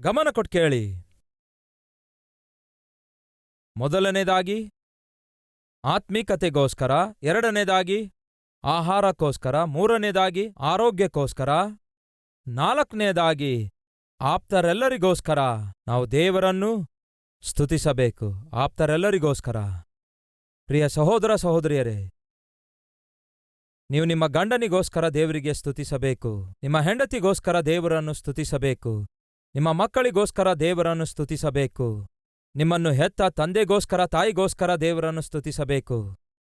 ಗಮನ ಕೊಟ್ಟು ಕೇಳಿ. ಮೊದಲನೇದಾಗಿ ಆತ್ಮೀಕತೆಗೋಸ್ಕರ, ಎರಡನೇದಾಗಿ ಆಹಾರಕ್ಕೋಸ್ಕರ, ಮೂರನೇದಾಗಿ ಆರೋಗ್ಯಕ್ಕೋಸ್ಕರ, ನಾಲ್ಕನೇದಾಗಿ ಆಪ್ತರೆಲ್ಲರಿಗೋಸ್ಕರ ನಾವು ದೇವರನ್ನು ಸ್ತುತಿಸಬೇಕು. ಆಪ್ತರೆಲ್ಲರಿಗೋಸ್ಕರ. ಪ್ರಿಯ ಸಹೋದರ ಸಹೋದರಿಯರೇ, ನೀವು ನಿಮ್ಮ ಗಂಡನಿಗೋಸ್ಕರ ದೇವರಿಗೆ ಸ್ತುತಿಸಬೇಕು, ನಿಮ್ಮ ಹೆಂಡತಿಗೋಸ್ಕರ ದೇವರನ್ನು ಸ್ತುತಿಸಬೇಕು, ನಿಮ್ಮ ಮಕ್ಕಳಿಗೋಸ್ಕರ ದೇವರನ್ನು ಸ್ತುತಿಸಬೇಕು, ನಿಮ್ಮನ್ನು ಹೆತ್ತ ತಂದೆಗೋಸ್ಕರ ತಾಯಿಗೋಸ್ಕರ ದೇವರನ್ನು ಸ್ತುತಿಸಬೇಕು,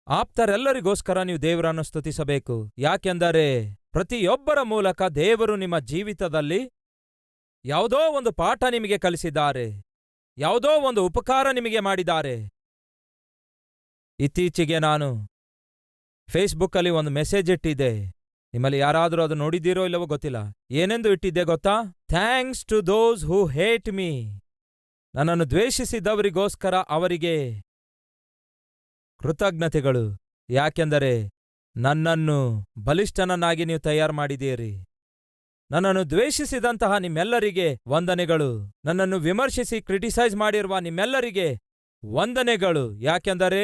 ಆಪ್ತರೆಲ್ಲರಿಗೋಸ್ಕರ ನೀವು ದೇವರನ್ನು ಸ್ತುತಿಸಬೇಕು. ಯಾಕೆಂದರೆ ಪ್ರತಿಯೊಬ್ಬರ ಮೂಲಕ ದೇವರು ನಿಮ್ಮ ಜೀವಿತದಲ್ಲಿ ಯಾವುದೋ ಒಂದು ಪಾಠ ನಿಮಗೆ ಕಲಿಸಿದ್ದಾರೆ, ಯಾವುದೋ ಒಂದು ಉಪಕಾರ ನಿಮಗೆ ಮಾಡಿದ್ದಾರೆ. ಇತ್ತೀಚೆಗೆ ನಾನು ಫೇಸ್ಬುಕ್ಕಲ್ಲಿ ಒಂದು ಮೆಸೇಜ್ ಇಟ್ಟಿದ್ದೆ. ನಿಮ್ಮಲ್ಲಿ ಯಾರಾದರೂ ಅದು ನೋಡಿದ್ದೀರೋ ಇಲ್ಲವೋ ಗೊತ್ತಿಲ್ಲ. ಏನೆಂದು ಇಟ್ಟಿದ್ದೆ ಗೊತ್ತಾ? Thanks to those who hate me. ನನ್ನನ್ನು ದ್ವೇಷಿಸಿದವರಿಗೋಸ್ಕರ ಅವರಿಗೆ ಕೃತಜ್ಞತೆಗಳು. ಯಾಕೆಂದರೆ ನನ್ನನ್ನು ಬಲಿಷ್ಠನನ್ನಾಗಿ ನೀವು ತಯಾರು ಮಾಡಿದ್ದೀರಿ. ನನ್ನನ್ನು ದ್ವೇಷಿಸಿದಂತಹ ನಿಮ್ಮೆಲ್ಲರಿಗೆ ವಂದನೆಗಳು. ನನ್ನನ್ನು ವಿಮರ್ಶಿಸಿ ಕ್ರಿಟಿಸೈಸ್ ಮಾಡಿರುವ ನಿಮ್ಮೆಲ್ಲರಿಗೆ ವಂದನೆಗಳು. ಯಾಕೆಂದರೆ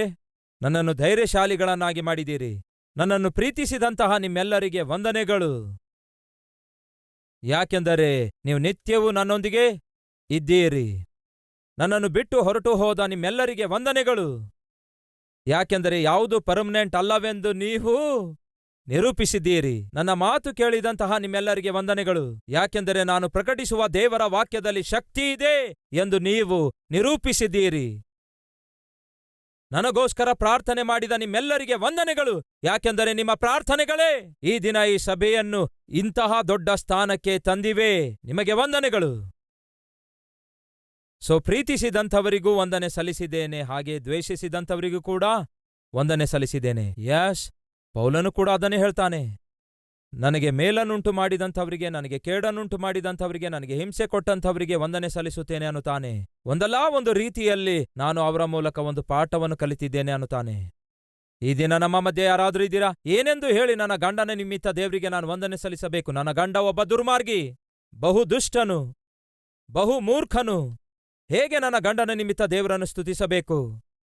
ನನ್ನನ್ನು ಧೈರ್ಯಶಾಲಿಗಳನ್ನಾಗಿ ಮಾಡಿದ್ದೀರಿ. ನನ್ನನ್ನು ಪ್ರೀತಿಸಿದಂತಹ ನಿಮ್ಮೆಲ್ಲರಿಗೆ ವಂದನೆಗಳು. ಯಾಕೆಂದರೆ ನೀವು ನಿತ್ಯವೂ ನನ್ನೊಂದಿಗೆ ಇದ್ದೀರಿ. ನನ್ನನ್ನು ಬಿಟ್ಟು ಹೊರಟು ಹೋದ ನಿಮ್ಮೆಲ್ಲರಿಗೆ ವಂದನೆಗಳು. ಯಾಕೆಂದರೆ ಯಾವುದು ಪರ್ಮನೆಂಟ್ ಅಲ್ಲವೆಂದು ನೀವು ನಿರೂಪಿಸಿದ್ದೀರಿ. ನನ್ನ ಮಾತು ಕೇಳಿದಂತಹ ನಿಮ್ಮೆಲ್ಲರಿಗೆ ವಂದನೆಗಳು. ಯಾಕೆಂದರೆ ನಾನು ಪ್ರಕಟಿಸುವ ದೇವರ ವಾಕ್ಯದಲ್ಲಿ ಶಕ್ತಿ ಇದೆ ಎಂದು ನೀವು ನಿರೂಪಿಸಿದ್ದೀರಿ. ನನಗೋಸ್ಕರ ಪ್ರಾರ್ಥನೆ ಮಾಡಿದ ನಿಮ್ಮೆಲ್ಲರಿಗೆ ವಂದನೆಗಳು. ಯಾಕೆಂದರೆ ನಿಮ್ಮ ಪ್ರಾರ್ಥನೆಗಳೇ ಈ ದಿನ ಈ ಸಭೆಯನ್ನು ಇಂತಹ ದೊಡ್ಡ ಸ್ಥಾನಕ್ಕೆ ತಂದಿವೆ. ನಿಮಗೆ ವಂದನೆಗಳು. ಪ್ರೀತಿಸಿದಂಥವರಿಗೂ ವಂದನೆ ಸಲ್ಲಿಸಿದ್ದೇನೆ, ಹಾಗೆ ದ್ವೇಷಿಸಿದಂಥವರಿಗೂ ಕೂಡ ವಂದನೆ ಸಲ್ಲಿಸಿದ್ದೇನೆ. ಯಶ್ ಪೌಲನು ಕೂಡ ಅದನ್ನೇ ಹೇಳ್ತಾನೆ. ನನಗೆ ಮೇಲನ್ನುಂಟು ಮಾಡಿದಂಥವರಿಗೆ, ನನಗೆ ಕೇಡನ್ನುಂಟು ಮಾಡಿದಂಥವರಿಗೆ, ನನಗೆ ಹಿಂಸೆ ಕೊಟ್ಟಂಥವರಿಗೆ ವಂದನೆ ಸಲ್ಲಿಸುತ್ತೇನೆ ಅನ್ನುತ್ತಾನೆ. ಒಂದಲ್ಲ ಒಂದು ರೀತಿಯಲ್ಲಿ ನಾನು ಅವರ ಮೂಲಕ ಒಂದು ಪಾಠವನ್ನು ಕಲಿತಿದ್ದೇನೆ ಅನ್ನುತ್ತಾನೆ. ಈ ದಿನ ನಮ್ಮ ಮಧ್ಯೆ ಯಾರಾದರೂ ಇದ್ದೀರಾ? ಏನೆಂದು ಹೇಳಿ ನನ್ನ ಗಂಡನ ನಿಮಿತ್ತ ದೇವರಿಗೆ ನಾನು ವಂದನೆ ಸಲ್ಲಿಸಬೇಕು? ನನ್ನ ಗಂಡ ಒಬ್ಬ ದುರ್ಮಾರ್ಗಿ, ಬಹು ದುಷ್ಟನು, ಬಹು ಮೂರ್ಖನು. ಹೇಗೆ ನನ್ನ ಗಂಡನ ನಿಮಿತ್ತ ದೇವರನ್ನು ಸ್ತುತಿಸಬೇಕು?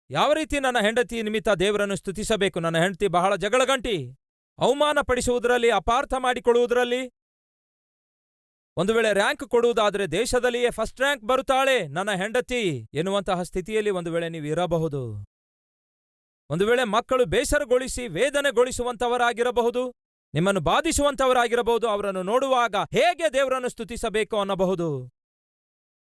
ಯಾವ ರೀತಿ ನನ್ನ ಹೆಂಡತಿ ನಿಮಿತ್ತ ದೇವರನ್ನು ಸ್ತುತಿಸಬೇಕು? ನನ್ನ ಹೆಂಡತಿ ಬಹಳ ಜಗಳಗಂಟಿ, ಅವಮಾನಪಡಿಸುವುದರಲ್ಲಿ, ಅಪಾರ್ಥ ಮಾಡಿಕೊಳ್ಳುವುದರಲ್ಲಿ. ಒಂದು ವೇಳೆ ರ್ಯಾಂಕ್ ಕೊಡುವುದಾದರೆ ದೇಶದಲ್ಲಿಯೇ ಫಸ್ಟ್ ರ್ಯಾಂಕ್ ಬರುತ್ತಾಳೆ ನನ್ನ ಹೆಂಡತಿ ಎನ್ನುವಂತಹ ಸ್ಥಿತಿಯಲ್ಲಿ ಒಂದು ವೇಳೆ ನೀವು ಇರಬಹುದು. ಒಂದು ವೇಳೆ ಮಕ್ಕಳು ಬೇಸರಗೊಳಿಸಿ ವೇದನೆಗೊಳಿಸುವಂತವರಾಗಿರಬಹುದು, ನಿಮ್ಮನ್ನು ಬಾಧಿಸುವಂತವರಾಗಿರಬಹುದು. ಅವರನ್ನು ನೋಡುವಾಗ ಹೇಗೆ ದೇವರನ್ನು ಸ್ತುತಿಸಬೇಕು ಅನ್ನಬಹುದು.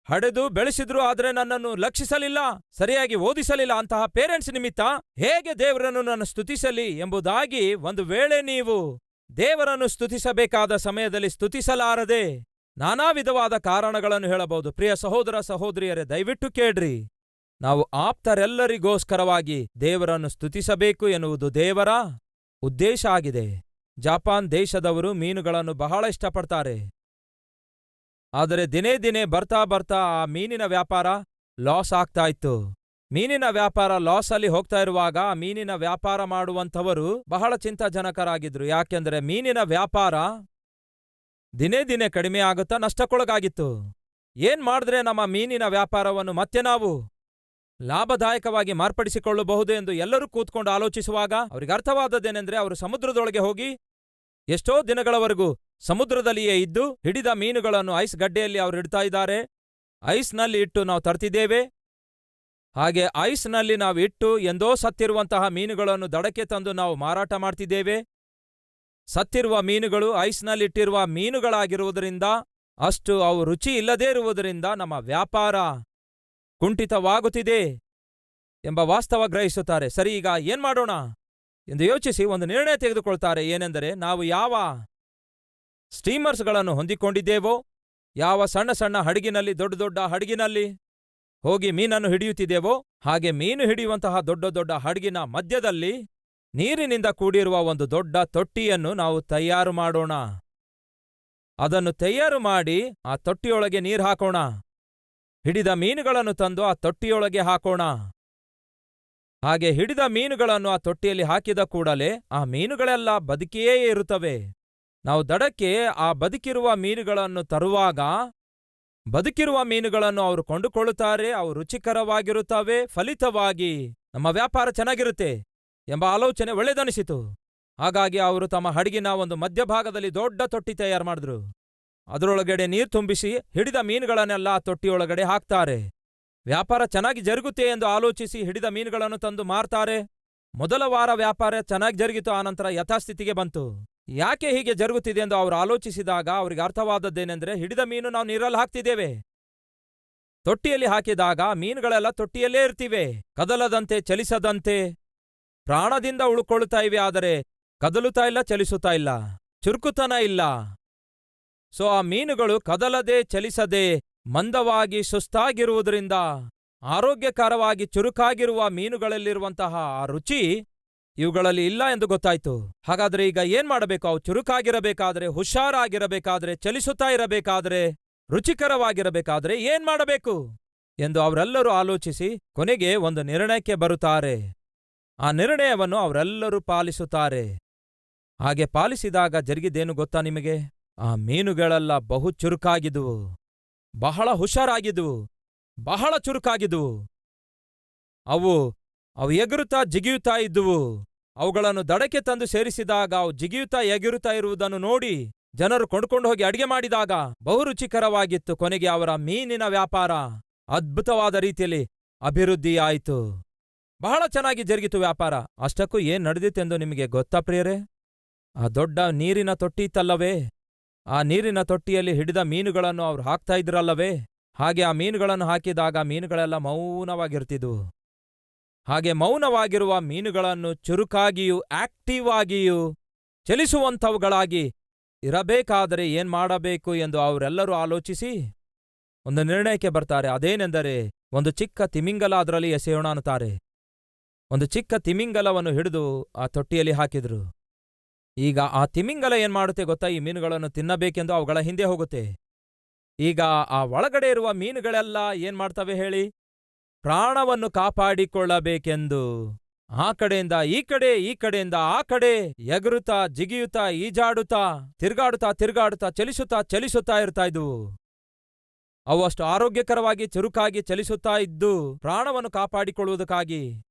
ಹಡೆದು ಬೆಳೆಸಿದ್ರು, ಆದರೆ ನನ್ನನ್ನು ಲಕ್ಷಿಸಲಿಲ್ಲ, ಸರಿಯಾಗಿ ಓದಿಸಲಿಲ್ಲ ಅಂತಹ ಪೇರೆಂಟ್ಸ್ ನಿಮಿತ್ತ ಹೇಗೆ ದೇವರನ್ನು ನಾನು ಸ್ತುತಿಸಲಿ ಎಂಬುದಾಗಿ ಒಂದು ವೇಳೆ ನೀವು ದೇವರನ್ನು ಸ್ತುತಿಸಬೇಕಾದ ಸಮಯದಲ್ಲಿ ಸ್ತುತಿಸಲಾರದೆ ನಾನಾ ವಿಧವಾದ ಕಾರಣಗಳನ್ನು ಹೇಳಬಹುದು. ಪ್ರಿಯ ಸಹೋದರ ಸಹೋದರಿಯರೇ, ದಯವಿಟ್ಟು ಕೇಳ್ರಿ. ನಾವು ಆಪ್ತರೆಲ್ಲರಿಗೋಸ್ಕರವಾಗಿ ದೇವರನ್ನು ಸ್ತುತಿಸಬೇಕು ಎನ್ನುವುದು ದೇವರ ಉದ್ದೇಶ ಆಗಿದೆ. ಜಪಾನ್ ದೇಶದವರು ಮೀನುಗಳನ್ನು ಬಹಳ ಇಷ್ಟಪಡ್ತಾರೆ. ಆದರೆ ದಿನೇ ದಿನೇ ಬರ್ತಾ ಬರ್ತಾ ಆ ಮೀನಿನ ವ್ಯಾಪಾರ ಲಾಸ್ ಆಗ್ತಾ ಇತ್ತು. ಮೀನಿನ ವ್ಯಾಪಾರ ಲಾಸ್ ಅಲ್ಲಿ ಹೋಗ್ತಾ ಇರುವಾಗ ಆ ಮೀನಿನ ವ್ಯಾಪಾರ ಮಾಡುವಂಥವರು ಬಹಳ ಚಿಂತಾಜನಕರಾಗಿದ್ರು. ಯಾಕೆಂದರೆ ಮೀನಿನ ವ್ಯಾಪಾರ ದಿನೇ ದಿನೇ ಕಡಿಮೆ ಆಗುತ್ತಾ ನಷ್ಟಕ್ಕೊಳಗಾಗಿತ್ತು. ಏನ್ ಮಾಡಿದ್ರೆ ನಮ್ಮ ಮೀನಿನ ವ್ಯಾಪಾರವನ್ನು ಮತ್ತೆ ನಾವು ಲಾಭದಾಯಕವಾಗಿ ಮಾರ್ಪಡಿಸಿಕೊಳ್ಳಬಹುದು ಎಂದು ಎಲ್ಲರೂ ಕೂತ್ಕೊಂಡು ಆಲೋಚಿಸುವಾಗ ಅವರಿಗೆ ಅರ್ಥವಾದದ್ದೇನೆಂದ್ರೆ, ಅವರು ಸಮುದ್ರದೊಳಗೆ ಹೋಗಿ ಎಷ್ಟೋ ದಿನಗಳವರೆಗೂ ಸಮುದ್ರದಲ್ಲಿಯೇ ಇದ್ದು ಹಿಡಿದ ಮೀನುಗಳನ್ನು ಐಸ್ ಗಡ್ಡೆಯಲ್ಲಿ ಅವರು ಇಡ್ತಾ ಇದ್ದಾರೆ. ಐಸ್ನಲ್ಲಿ ಇಟ್ಟು ನಾವು ತರ್ತಿದ್ದೇವೆ. ಹಾಗೆ ಐಸ್ನಲ್ಲಿ ನಾವು ಇಟ್ಟು ಎಂದೋ ಸತ್ತಿರುವಂತಹ ಮೀನುಗಳನ್ನು ದಡಕ್ಕೆ ತಂದು ನಾವು ಮಾರಾಟ ಮಾಡ್ತಿದ್ದೇವೆ. ಸತ್ತಿರುವ ಮೀನುಗಳು ಐಸ್ನಲ್ಲಿಟ್ಟಿರುವ ಮೀನುಗಳಾಗಿರುವುದರಿಂದ, ಅಷ್ಟು ಅವು ರುಚಿ ಇಲ್ಲದೇ ಇರುವುದರಿಂದ ನಮ್ಮ ವ್ಯಾಪಾರ ಕುಂಠಿತವಾಗುತ್ತಿದೆ ಎಂಬ ವಾಸ್ತವ ಗ್ರಹಿಸುತ್ತಾರೆ. ಸರಿ, ಈಗ ಏನ್ ಮಾಡೋಣ ಎಂದು ಯೋಚಿಸಿ ಒಂದು ನಿರ್ಣಯ ತೆಗೆದುಕೊಳ್ತಾರೆ. ಏನೆಂದರೆ, ನಾವು ಯಾವ ಸ್ಟೀಮರ್ಸ್ಗಳನ್ನು ಹೊಂದಿಕೊಂಡಿದ್ದೇವೋ, ಯಾವ ಸಣ್ಣ ಸಣ್ಣ ಹಡಗಿನಲ್ಲಿ, ದೊಡ್ಡ ದೊಡ್ಡ ಹಡಗಿನಲ್ಲಿ ಹೋಗಿ ಮೀನನ್ನು ಹಿಡಿಯುತ್ತಿದ್ದೇವೋ, ಹಾಗೆ ಮೀನು ಹಿಡಿಯುವಂತಹ ದೊಡ್ಡ ದೊಡ್ಡ ಹಡಗಿನ ಮಧ್ಯದಲ್ಲಿ ನೀರಿನಿಂದ ಕೂಡಿರುವ ಒಂದು ದೊಡ್ಡ ತೊಟ್ಟಿಯನ್ನು ನಾವು ತಯಾರು ಮಾಡೋಣ. ಅದನ್ನು ತಯಾರು ಮಾಡಿ ಆ ತೊಟ್ಟಿಯೊಳಗೆ ನೀರು ಹಾಕೋಣ. ಹಿಡಿದ ಮೀನುಗಳನ್ನು ತಂದು ಆ ತೊಟ್ಟಿಯೊಳಗೆ ಹಾಕೋಣ. ಹಾಗೆ ಹಿಡಿದ ಮೀನುಗಳನ್ನು ಆ ತೊಟ್ಟಿಯಲ್ಲಿ ಹಾಕಿದ ಕೂಡಲೇ ಆ ಮೀನುಗಳೆಲ್ಲ ಬದುಕಿಯೇ ಇರುತ್ತವೆ. ನಾವು ದಡಕ್ಕೆ ಆ ಬದುಕಿರುವ ಮೀನುಗಳನ್ನು ತರುವಾಗ ಬದುಕಿರುವ ಮೀನುಗಳನ್ನು ಅವರು ಕೊಂಡುಕೊಳ್ಳುತ್ತಾರೆ, ಅವು ರುಚಿಕರವಾಗಿರುತ್ತವೆ, ಫಲಿತವಾಗಿ ನಮ್ಮ ವ್ಯಾಪಾರ ಚೆನ್ನಾಗಿರುತ್ತೆ ಎಂಬ ಆಲೋಚನೆ ಒಳ್ಳೆದನಿಸಿತು. ಹಾಗಾಗಿ ಅವರು ತಮ್ಮ ಹಡಗಿನ ಒಂದು ಮಧ್ಯಭಾಗದಲ್ಲಿ ದೊಡ್ಡ ತೊಟ್ಟಿ ತಯಾರು ಮಾಡಿದ್ರು. ಅದರೊಳಗಡೆ ನೀರು ತುಂಬಿಸಿ ಹಿಡಿದ ಮೀನುಗಳನ್ನೆಲ್ಲ ಆ ತೊಟ್ಟಿಯೊಳಗಡೆ ಹಾಕ್ತಾರೆ. ವ್ಯಾಪಾರ ಚೆನ್ನಾಗಿ ಜರುಗುತ್ತೆ ಎಂದು ಆಲೋಚಿಸಿ ಹಿಡಿದ ಮೀನುಗಳನ್ನು ತಂದು ಮಾರ್ತಾರೆ. ಮೊದಲ ವಾರ ವ್ಯಾಪಾರ ಚೆನ್ನಾಗಿ ಜರುಗಿತು, ಆನಂತರ ಯಥಾಸ್ಥಿತಿಗೆ ಬಂತು. ಯಾಕೆ ಹೀಗೆ ಜರುಗುತ್ತಿದೆ ಎಂದು ಅವರು ಆಲೋಚಿಸಿದಾಗ ಅವರಿಗೆ ಅರ್ಥವಾದದ್ದೇನೆಂದ್ರೆ, ಹಿಡಿದ ಮೀನು ನಾವು ನೀರಲ್ಲಿ ಹಾಕ್ತಿದ್ದೇವೆ, ತೊಟ್ಟಿಯಲ್ಲಿ ಹಾಕಿದಾಗ ಮೀನುಗಳೆಲ್ಲ ತೊಟ್ಟಿಯಲ್ಲೇ ಇರ್ತಿವೆ, ಕದಲದಂತೆ ಚಲಿಸದಂತೆ ಪ್ರಾಣದಿಂದ ಉಳ್ಕೊಳ್ತಾ ಇವೆ. ಆದರೆ ಕದಲುತ್ತಾ ಇಲ್ಲ, ಚಲಿಸುತ್ತಾ ಇಲ್ಲ, ಚುರುಕುತನ ಇಲ್ಲ. ಸೊ ಆ ಮೀನುಗಳು ಕದಲದೆ ಚಲಿಸದೆ ಮಂದವಾಗಿ ಸುಸ್ತಾಗಿರುವುದರಿಂದ ಆರೋಗ್ಯಕರವಾಗಿ ಚುರುಕಾಗಿರುವ ಮೀನುಗಳಲ್ಲಿರುವಂತಹ ಆ ರುಚಿ ಇವುಗಳಲ್ಲಿ ಇಲ್ಲ ಎಂದು ಗೊತ್ತಾಯ್ತು. ಹಾಗಾದ್ರೆ ಈಗ ಏನ್ ಮಾಡಬೇಕು? ಅವು ಚುರುಕಾಗಿರಬೇಕಾದ್ರೆ, ಹುಷಾರಾಗಿರಬೇಕಾದ್ರೆ, ಚಲಿಸುತ್ತಾ ಇರಬೇಕಾದ್ರೆ, ರುಚಿಕರವಾಗಿರಬೇಕಾದ್ರೆ ಏನ್ ಮಾಡಬೇಕು ಎಂದು ಅವರೆಲ್ಲರೂ ಆಲೋಚಿಸಿ ಕೊನೆಗೆ ಒಂದು ನಿರ್ಣಯಕ್ಕೆ ಬರುತ್ತಾರೆ. ಆ ನಿರ್ಣಯವನ್ನು ಅವರೆಲ್ಲರೂ ಪಾಲಿಸುತ್ತಾರೆ. ಹಾಗೆ ಪಾಲಿಸಿದಾಗ ಜರುಗಿದ್ದೇನು ಗೊತ್ತಾ ನಿಮಗೆ? ಆ ಮೀನುಗಳೆಲ್ಲ ಬಹು ಚುರುಕಾಗಿದ್ದುವು, ಬಹಳ ಹುಷಾರಾಗಿದ್ದುವು, ಬಹಳ ಚುರುಕಾಗಿದ್ದುವು. ಅವು ಎಗುರುತ್ತಾ ಜಿಗಿಯುತ್ತಾ ಇದ್ದುವು. ಅವುಗಳನ್ನು ದಡಕ್ಕೆ ತಂದು ಸೇರಿಸಿದಾಗ ಅವು ಜಿಗಿಯುತ್ತಾ ಎಗಿರುತ್ತಾ ಇರುವುದನ್ನು ನೋಡಿ ಜನರು ಕೊಂಡುಕೊಂಡು ಹೋಗಿ ಅಡಿಗೆ ಮಾಡಿದಾಗ ಬಹು ರುಚಿಕರವಾಗಿತ್ತು. ಕೊನೆಗೆ ಅವರ ಮೀನಿನ ವ್ಯಾಪಾರ ಅದ್ಭುತವಾದ ರೀತಿಯಲ್ಲಿ ಅಭಿವೃದ್ಧಿಯಾಯಿತು. ಬಹಳ ಚೆನ್ನಾಗಿ ಜರುಗಿತು ವ್ಯಾಪಾರ. ಅಷ್ಟಕ್ಕೂ ಏನ್ ನಡೆದಿತ್ತೆಂದು ನಿಮಗೆ ಗೊತ್ತಾ ಪ್ರಿಯರೇ? ಆ ದೊಡ್ಡ ನೀರಿನ ತೊಟ್ಟಿ ಇತ್ತಲ್ಲವೇ, ಆ ನೀರಿನ ತೊಟ್ಟಿಯಲ್ಲಿ ಹಿಡಿದ ಮೀನುಗಳನ್ನು ಅವ್ರು ಹಾಕ್ತಾ ಇದ್ರಲ್ಲವೇ, ಹಾಗೆ ಆ ಮೀನುಗಳನ್ನು ಹಾಕಿದಾಗ ಮೀನುಗಳೆಲ್ಲ ಮೌನವಾಗಿರ್ತಿದ್ವು. ಹಾಗೆ ಮೌನವಾಗಿರುವ ಮೀನುಗಳನ್ನು ಚುರುಕಾಗಿಯೂ ಆಕ್ಟಿವ್ ಆಗಿಯೂ ಚಲಿಸುವಂಥವುಗಳಾಗಿ ಇರಬೇಕಾದರೆ ಏನ್ ಮಾಡಬೇಕು ಎಂದು ಅವರೆಲ್ಲರೂ ಆಲೋಚಿಸಿ ಒಂದು ನಿರ್ಣಯಕ್ಕೆ ಬರ್ತಾರೆ. ಅದೇನೆಂದರೆ, ಒಂದು ಚಿಕ್ಕ ತಿಮಿಂಗಲ ಅದರಲ್ಲಿ ಎಸೆಯೋಣ ಅನ್ನುತ್ತಾರೆ. ಒಂದು ಚಿಕ್ಕ ತಿಮಿಂಗಲವನ್ನು ಹಿಡಿದು ಆ ತೊಟ್ಟಿಯಲ್ಲಿ ಹಾಕಿದ್ರು. ಈಗ ಆ ತಿಮಿಂಗಲ ಏನ್ ಮಾಡುತ್ತೆ ಗೊತ್ತಾ? ಈ ಮೀನುಗಳನ್ನು ತಿನ್ನಬೇಕೆಂದು ಅವುಗಳ ಹಿಂದೆ ಹೋಗುತ್ತೆ. ಈಗ ಆ ಒಳಗಡೆ ಇರುವ ಮೀನುಗಳೆಲ್ಲ ಏನ್ ಮಾಡ್ತವೆ ಹೇಳಿ? ಪ್ರಾಣವನ್ನು ಕಾಪಾಡಿಕೊಳ್ಳಬೇಕೆಂದು ಆ ಕಡೆಯಿಂದ ಈ ಕಡೆ, ಈ ಕಡೆಯಿಂದ ಆ ಕಡೆ ಎಗರುತ್ತಾ ಜಿಗಿಯುತ್ತಾ ಈಜಾಡುತ್ತಾ ತಿರುಗಾಡುತ್ತಾ ಚಲಿಸುತ್ತಾ ಇರ್ತಾ ಇದ್ವು. ಅವು ಅಷ್ಟು ಆರೋಗ್ಯಕರವಾಗಿ ಚುರುಕಾಗಿ ಚಲಿಸುತ್ತಾ ಇದ್ದು ಪ್ರಾಣವನ್ನು ಕಾಪಾಡಿಕೊಳ್ಳುವುದಕ್ಕಾಗಿ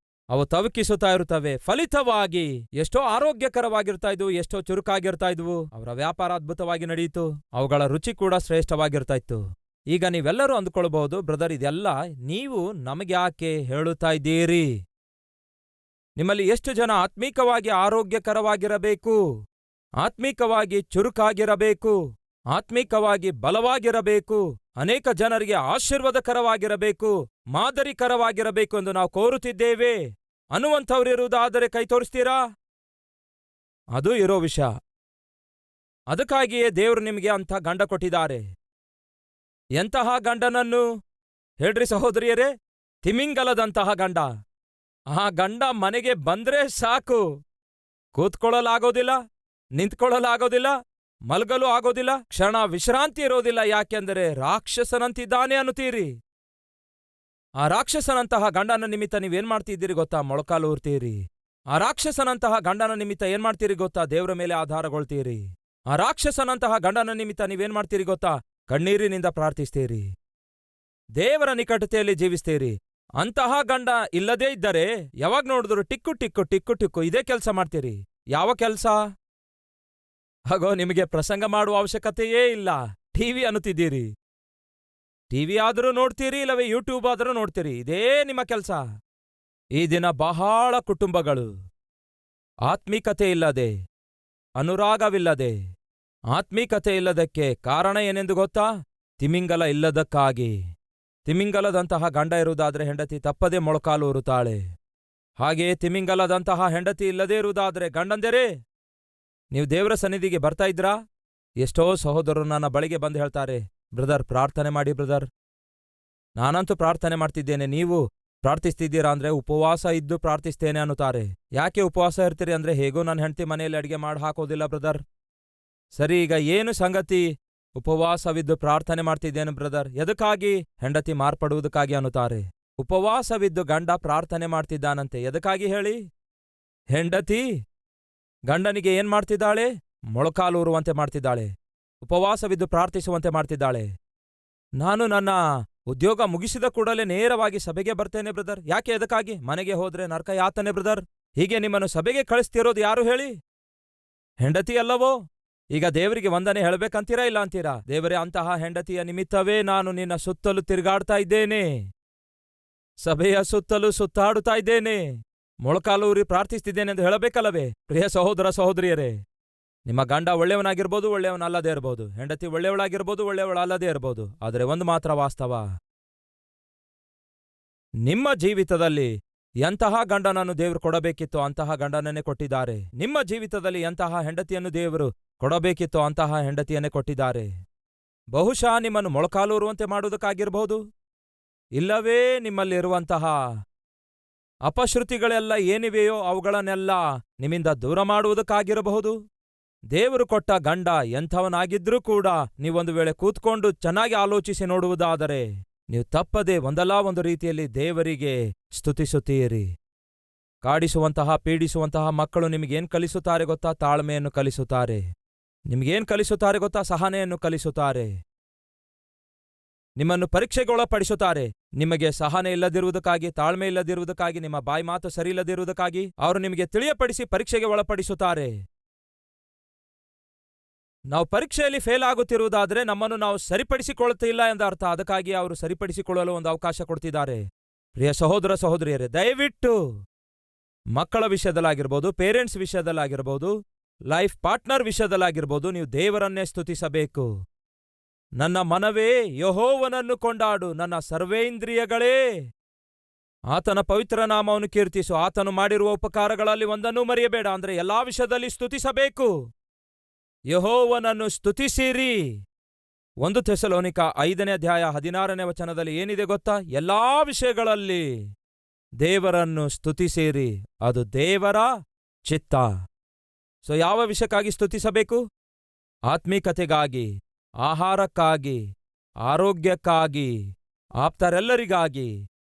ಅವು ತವಕಿಸುತ್ತಾ ಇರುತ್ತವೆ. ಫಲಿತವಾಗಿ ಎಷ್ಟೋ ಆರೋಗ್ಯಕರವಾಗಿರ್ತಾ ಇದ್ವು, ಎಷ್ಟೋ ಚುರುಕಾಗಿರ್ತಾ ಇದ್ವು. ಅವರ ವ್ಯಾಪಾರ ಅದ್ಭುತವಾಗಿ ನಡೆಯಿತು. ಅವುಗಳ ರುಚಿ ಕೂಡ ಶ್ರೇಷ್ಠವಾಗಿರ್ತಾ ಇತ್ತು. ಈಗ ನೀವೆಲ್ಲರೂ ಅಂದುಕೊಳ್ಬಹುದು, ಬ್ರದರ್, ಇದೆಲ್ಲ ನೀವು ನಮಗ್ಯಾಕೆ ಹೇಳುತ್ತಾ ಇದ್ದೀರಿ? ನಿಮ್ಮಲ್ಲಿ ಎಷ್ಟು ಜನ ಆತ್ಮೀಕವಾಗಿ ಆರೋಗ್ಯಕರವಾಗಿರಬೇಕು, ಆತ್ಮೀಕವಾಗಿ ಚುರುಕಾಗಿರಬೇಕು, ಆತ್ಮೀಕವಾಗಿ ಬಲವಾಗಿರಬೇಕು, ಅನೇಕ ಜನರಿಗೆ ಆಶೀರ್ವಾದಕರವಾಗಿರಬೇಕು, ಮಾದರಿಕರವಾಗಿರಬೇಕು ಎಂದು ನಾವು ಕೋರುತ್ತಿದ್ದೇವೆ ಅನ್ನುವಂಥವ್ರಿರುವುದಾದರೆ ಕೈ ತೋರಿಸ್ತೀರಾ? ಅದು ಇರೋ ವಿಷಯ. ಅದಕ್ಕಾಗಿಯೇ ದೇವರು ನಿಮಗೆ ಅಂಥ ಗಂಡ ಕೊಟ್ಟಿದ್ದಾರೆ. ಎಂತಹ ಗಂಡನನ್ನು ಹೇಳ್ರಿ ಸಹೋದರಿಯರೇ? ತಿಮಿಂಗಲದಂತಹ ಗಂಡ. ಆ ಗಂಡ ಮನೆಗೆ ಬಂದ್ರೆ ಸಾಕು, ಕೂತ್ಕೊಳ್ಳಲಾಗೋದಿಲ್ಲ, ನಿಂತ್ಕೊಳ್ಳಲಾಗೋದಿಲ್ಲ, ಮಲ್ಗಲು ಆಗೋದಿಲ್ಲ, ಕ್ಷಣ ವಿಶ್ರಾಂತಿ ಇರೋದಿಲ್ಲ. ಯಾಕೆಂದರೆ ರಾಕ್ಷಸನಂತಿದ್ದಾನೆ ಅನ್ನುತ್ತೀರಿ. ಆ ರಾಕ್ಷಸನಂತಹ ಗಂಡನ ನಿಮಿತ್ತ ನೀವೇನ್ ಮಾಡ್ತಿದ್ದೀರಿ ಗೊತ್ತಾ? ಮೊಳಕಾಲು ಊರ್ತೀರಿ. ಆ ರಾಕ್ಷಸನಂತಹ ಗಂಡನ ನಿಮಿತ್ತ ಏನ್ ಮಾಡ್ತೀರಿ ಗೊತ್ತಾ? ದೇವರ ಮೇಲೆ ಆಧಾರಗೊಳ್ತೀರಿ. ಆ ರಾಕ್ಷಸನಂತಹ ಗಂಡನ ನಿಮಿತ್ತ ನೀವೇನ್ ಮಾಡ್ತೀರಿ ಗೊತ್ತಾ? ಕಣ್ಣೀರಿನಿಂದ ಪ್ರಾರ್ಥಿಸ್ತೀರಿ, ದೇವರ ನಿಕಟತೆಯಲ್ಲಿ ಜೀವಿಸ್ತೀರಿ. ಅಂತಹ ಗಂಡ ಇಲ್ಲದೇ ಇದ್ದರೆ ಯಾವಾಗ ನೋಡಿದ್ರು ಟಿಕ್ಕು ಟಿಕ್ಕು ಟಿಕ್ಕು ಟಿಕ್ಕು ಇದೇ ಕೆಲಸ ಮಾಡ್ತೀರಿ. ಯಾವ ಕೆಲಸ? ಹಾಗೋ ನಿಮಗೆ ಪ್ರಸಂಗ ಮಾಡುವ ಅವಶ್ಯಕತೆಯೇ ಇಲ್ಲ. ಟಿವಿ ಅನ್ನುತ್ತಿದ್ದೀರಿ. ಟಿವಿ ಆದರೂ ನೋಡ್ತೀರಿ, ಇಲ್ಲವೇ ಯೂಟ್ಯೂಬ್ ಆದರೂ ನೋಡ್ತೀರಿ. ಇದೇ ನಿಮ್ಮ ಕೆಲಸ. ಈ ದಿನ ಬಹಳ ಕುಟುಂಬಗಳು ಆತ್ಮೀಕತೆ ಇಲ್ಲದೆ, ಅನುರಾಗವಿಲ್ಲದೆ, ಆತ್ಮೀಕತೆ ಇಲ್ಲದಕ್ಕೆ ಕಾರಣ ಏನೆಂದು ಗೊತ್ತಾ? ತಿಮಿಂಗಲ ಇಲ್ಲದಕ್ಕಾಗಿ. ತಿಮಿಂಗಲದಂತಹ ಗಂಡ ಇರುವುದಾದರೆ ಹೆಂಡತಿ ತಪ್ಪದೆ ಮೊಳಕಾಲು ಊರುತ್ತಾಳೆ. ಹಾಗೆಯೇ ತಿಮಿಂಗಲದಂತಹ ಹೆಂಡತಿ ಇಲ್ಲದೇ ಇರುವುದಾದರೆ ಗಂಡಂದೆರೇ, ನೀವು ದೇವರ ಸನ್ನಿಧಿಗೆ ಬರ್ತಾ ಇದ್ರಾ? ಎಷ್ಟೋ ಸಹೋದರರು ನನ್ನ ಬಳಿಗೆ ಬಂದು ಹೇಳ್ತಾರೆ, ಬ್ರದರ್ ಪ್ರಾರ್ಥನೆ ಮಾಡಿ ಬ್ರದರ್. ನಾನಂತೂ ಪ್ರಾರ್ಥನೆ ಮಾಡ್ತಿದ್ದೇನೆ, ನೀವು ಪ್ರಾರ್ಥಿಸ್ತಿದ್ದೀರಾ ಅಂದ್ರೆ ಉಪವಾಸ ಇದ್ದು ಪ್ರಾರ್ಥಿಸ್ತೇನೆ ಅನ್ನುತ್ತಾರೆ. ಯಾಕೆ ಉಪವಾಸ ಇರ್ತೀರಿ ಅಂದ್ರೆ, ಹೇಗೋ ನನ್ನ ಹೆಂಡತಿ ಮನೆಯಲ್ಲಿ ಅಡಿಗೆ ಮಾಡಿ ಹಾಕೋದಿಲ್ಲ ಬ್ರದರ್. ಸರಿ, ಈಗ ಏನು ಸಂಗತಿ? ಉಪವಾಸವಿದ್ದು ಪ್ರಾರ್ಥನೆ ಮಾಡ್ತಿದ್ದೇನೆ ಬ್ರದರ್. ಎದಕ್ಕಾಗಿ? ಹೆಂಡತಿ ಮಾರ್ಪಡುವುದಕ್ಕಾಗಿ ಅನ್ನುತ್ತಾರೆ. ಉಪವಾಸವಿದ್ದು ಗಂಡ ಪ್ರಾರ್ಥನೆ ಮಾಡ್ತಿದ್ದಾನಂತೆ. ಎದಕ್ಕಾಗಿ ಹೇಳಿ? ಹೆಂಡತಿ ಗಂಡನಿಗೆ ಏನ್ ಮಾಡ್ತಿದ್ದಾಳೆ? ಮೊಳಕಾಲೂರುವಂತೆ ಮಾಡ್ತಿದ್ದಾಳೆ, ಉಪವಾಸವಿದ್ದು ಪ್ರಾರ್ಥಿಸುವಂತೆ ಮಾಡ್ತಿದ್ದಾಳೆ. ನಾನು ನನ್ನ ಉದ್ಯೋಗ ಮುಗಿಸಿದ ಕೂಡಲೇ ನೇರವಾಗಿ ಸಭೆಗೆ ಬರ್ತೇನೆ ಬ್ರದರ್. ಯಾಕೆ? ಎದಕ್ಕಾಗಿ? ಮನೆಗೆ ಹೋದ್ರೆ ನರಕ ಯಾತನೆ ಬ್ರದರ್. ಹೀಗೆ ನಿಮ್ಮನ್ನು ಸಭೆಗೆ ಕಳಿಸ್ತಿರೋದು ಯಾರು ಹೇಳಿ? ಹೆಂಡತಿ ಅಲ್ಲವೋ? ಈಗ ದೇವರಿಗೆ ವಂದನೆ ಹೇಳಬೇಕಂತೀರಾ ಇಲ್ಲ ಅಂತೀರಾ? ದೇವರೇ, ಅಂತಹ ಹೆಂಡತಿಯ ನಿಮಿತ್ತವೇ ನಾನು ನಿನ್ನ ಸುತ್ತಲೂ ತಿರುಗಾಡ್ತಾ ಇದ್ದೇನೆ, ಸಭೆಯ ಸುತ್ತಲೂ ಸುತ್ತಾಡುತ್ತಾ ಇದ್ದೇನೆ, ಮೊಳಕಾಲೂರಿ ಪ್ರಾರ್ಥಿಸ್ತಿದ್ದೇನೆ ಎಂದು ಹೇಳಬೇಕಲ್ಲವೇ? ಪ್ರಿಯ ಸಹೋದರ ಸಹೋದರಿಯರೇ, ನಿಮ್ಮ ಗಂಡ ಒಳ್ಳೆಯವನಾಗಿರ್ಬೋದು, ಒಳ್ಳೆಯವನಲ್ಲದೇ ಇರಬಹುದು. ಹೆಂಡತಿ ಒಳ್ಳೆಯವಳಾಗಿರ್ಬೋದು, ಒಳ್ಳೆಯವಳಲ್ಲದೇ ಇರಬಹುದು. ಆದರೆ ಒಂದು ಮಾತ್ರ ವಾಸ್ತವ, ನಿಮ್ಮ ಜೀವಿತದಲ್ಲಿ ಎಂತಹ ಗಂಡನನ್ನು ದೇವರು ಕೊಡಬೇಕಿತ್ತೋ ಅಂತಹ ಗಂಡನನ್ನೇ ಕೊಟ್ಟಿದ್ದಾರೆ. ನಿಮ್ಮ ಜೀವಿತದಲ್ಲಿ ಎಂತಹ ಹೆಂಡತಿಯನ್ನು ದೇವರು ಕೊಡಬೇಕಿತ್ತೋ ಅಂತಹ ಹೆಂಡತಿಯನ್ನೇ ಕೊಟ್ಟಿದ್ದಾರೆ. ಬಹುಶಃ ನಿಮ್ಮನ್ನು ಮೊಳಕಾಲೂರುವಂತೆ ಮಾಡುವುದಕ್ಕಾಗಿರಬಹುದು, ಇಲ್ಲವೇ ನಿಮ್ಮಲ್ಲಿರುವಂತಹ ಅಪಶ್ರುತಿಗಳೆಲ್ಲ ಏನಿವೆಯೋ ಅವುಗಳನ್ನೆಲ್ಲ ನಿಮ್ಮಿಂದ ದೂರ ಮಾಡುವುದಕ್ಕಾಗಿರಬಹುದು. ದೇವರು ಕೊಟ್ಟ ಗಂಡ ಎಂಥವನಾಗಿದ್ರೂ ಕೂಡ ನೀವೊಂದು ವೇಳೆ ಕೂತ್ಕೊಂಡು ಚೆನ್ನಾಗಿ ಆಲೋಚಿಸಿ ನೋಡುವುದಾದರೆ ನೀವು ತಪ್ಪದೆ ಒಂದಲ್ಲ ಒಂದು ರೀತಿಯಲ್ಲಿ ದೇವರಿಗೆ ಸ್ತುತಿಸುತ್ತೀರಿ. ಕಾಡಿಸುವಂತಹ ಪೀಡಿಸುವಂತಹ ಮಕ್ಕಳು ನಿಮಗೇನ್ ಕಲಿಸುತ್ತಾರೆ ಗೊತ್ತಾ? ತಾಳ್ಮೆಯನ್ನು ಕಲಿಸುತ್ತಾರೆ. ನಿಮಗೇನ್ ಕಲಿಸುತ್ತಾರೆ ಗೊತ್ತಾ? ಸಹನೆಯನ್ನು ಕಲಿಸುತ್ತಾರೆ. ನಿಮ್ಮನ್ನು ಪರೀಕ್ಷೆಗೊಳಪಡಿಸುತ್ತಾರೆ. ನಿಮಗೆ ಸಹನೆ ಇಲ್ಲದಿರುವುದಕ್ಕಾಗಿ, ತಾಳ್ಮೆ ಇಲ್ಲದಿರುವುದಕ್ಕಾಗಿ, ನಿಮ್ಮ ಬಾಯಿ ಮಾತು ಸರಿ ಇಲ್ಲದಿರುವುದಕ್ಕಾಗಿ ಅವರು ನಿಮಗೆ ತಿಳಿಯಪಡಿಸಿ ಪರೀಕ್ಷೆಗೆ ಒಳಪಡಿಸುತ್ತಾರೆ. ನಾವು ಪರೀಕ್ಷೆಯಲ್ಲಿ ಫೇಲ್ ಆಗುತ್ತಿರುವುದಾದರೆ ನಮ್ಮನ್ನು ನಾವು ಸರಿಪಡಿಸಿಕೊಳ್ಳುತ್ತಿಲ್ಲ ಎಂದ ಅರ್ಥ. ಅದಕ್ಕಾಗಿ ಅವರು ಸರಿಪಡಿಸಿಕೊಳ್ಳಲು ಒಂದು ಅವಕಾಶ ಕೊಡ್ತಿದ್ದಾರೆ. ಪ್ರಿಯ ಸಹೋದರ ಸಹೋದರಿಯರೇ, ದಯವಿಟ್ಟು ಮಕ್ಕಳ ವಿಷಯದಲ್ಲಾಗಿರ್ಬೋದು, ಪೇರೆಂಟ್ಸ್ ವಿಷಯದಲ್ಲಾಗಿರ್ಬೋದು, ಲೈಫ್ ಪಾರ್ಟ್ನರ್ ವಿಷಯದಲ್ಲಾಗಿರ್ಬೋದು, ನೀವು ದೇವರನ್ನೇ ಸ್ತುತಿಸಬೇಕು. ನನ್ನ ಮನವೇ ಯೆಹೋವನನ್ನು ಕೊಂಡಾಡು, ನನ್ನ ಸರ್ವೇಂದ್ರಿಯಗಳೇ ಆತನ ಪವಿತ್ರ ನಾಮವನ್ನು ಕೀರ್ತಿಸು. ಆತನು ಮಾಡಿರುವ ಉಪಕಾರಗಳಲ್ಲಿ ಒಂದನ್ನೂ ಮರೆಯಬೇಡ. ಅಂದ್ರೆ ಎಲ್ಲಾ ವಿಷಯದಲ್ಲಿ ಸ್ತುತಿಸಬೇಕು. ಯೆಹೋವನನ್ನು ಸ್ತುತಿಸಿರಿ. 1 ಥೆಸಲೋನಿಕ 5ನೇ ಅಧ್ಯಾಯ 16ನೇ ವಚನದಲ್ಲಿ ಏನಿದೆ ಗೊತ್ತಾ? ಎಲ್ಲಾ ವಿಷಯಗಳಲ್ಲಿ ದೇವರನ್ನು ಸ್ತುತಿಸಿರಿ, ಅದು ದೇವರ ಚಿತ್ತ. ಸೊ ಯಾವ ವಿಷಯಕ್ಕಾಗಿ ಸ್ತುತಿಸಬೇಕು? ಆತ್ಮೀಕತೆಗಾಗಿ, ಆಹಾರಕ್ಕಾಗಿ, ಆರೋಗ್ಯಕ್ಕಾಗಿ, ಆಪ್ತರೆಲ್ಲರಿಗಾಗಿ.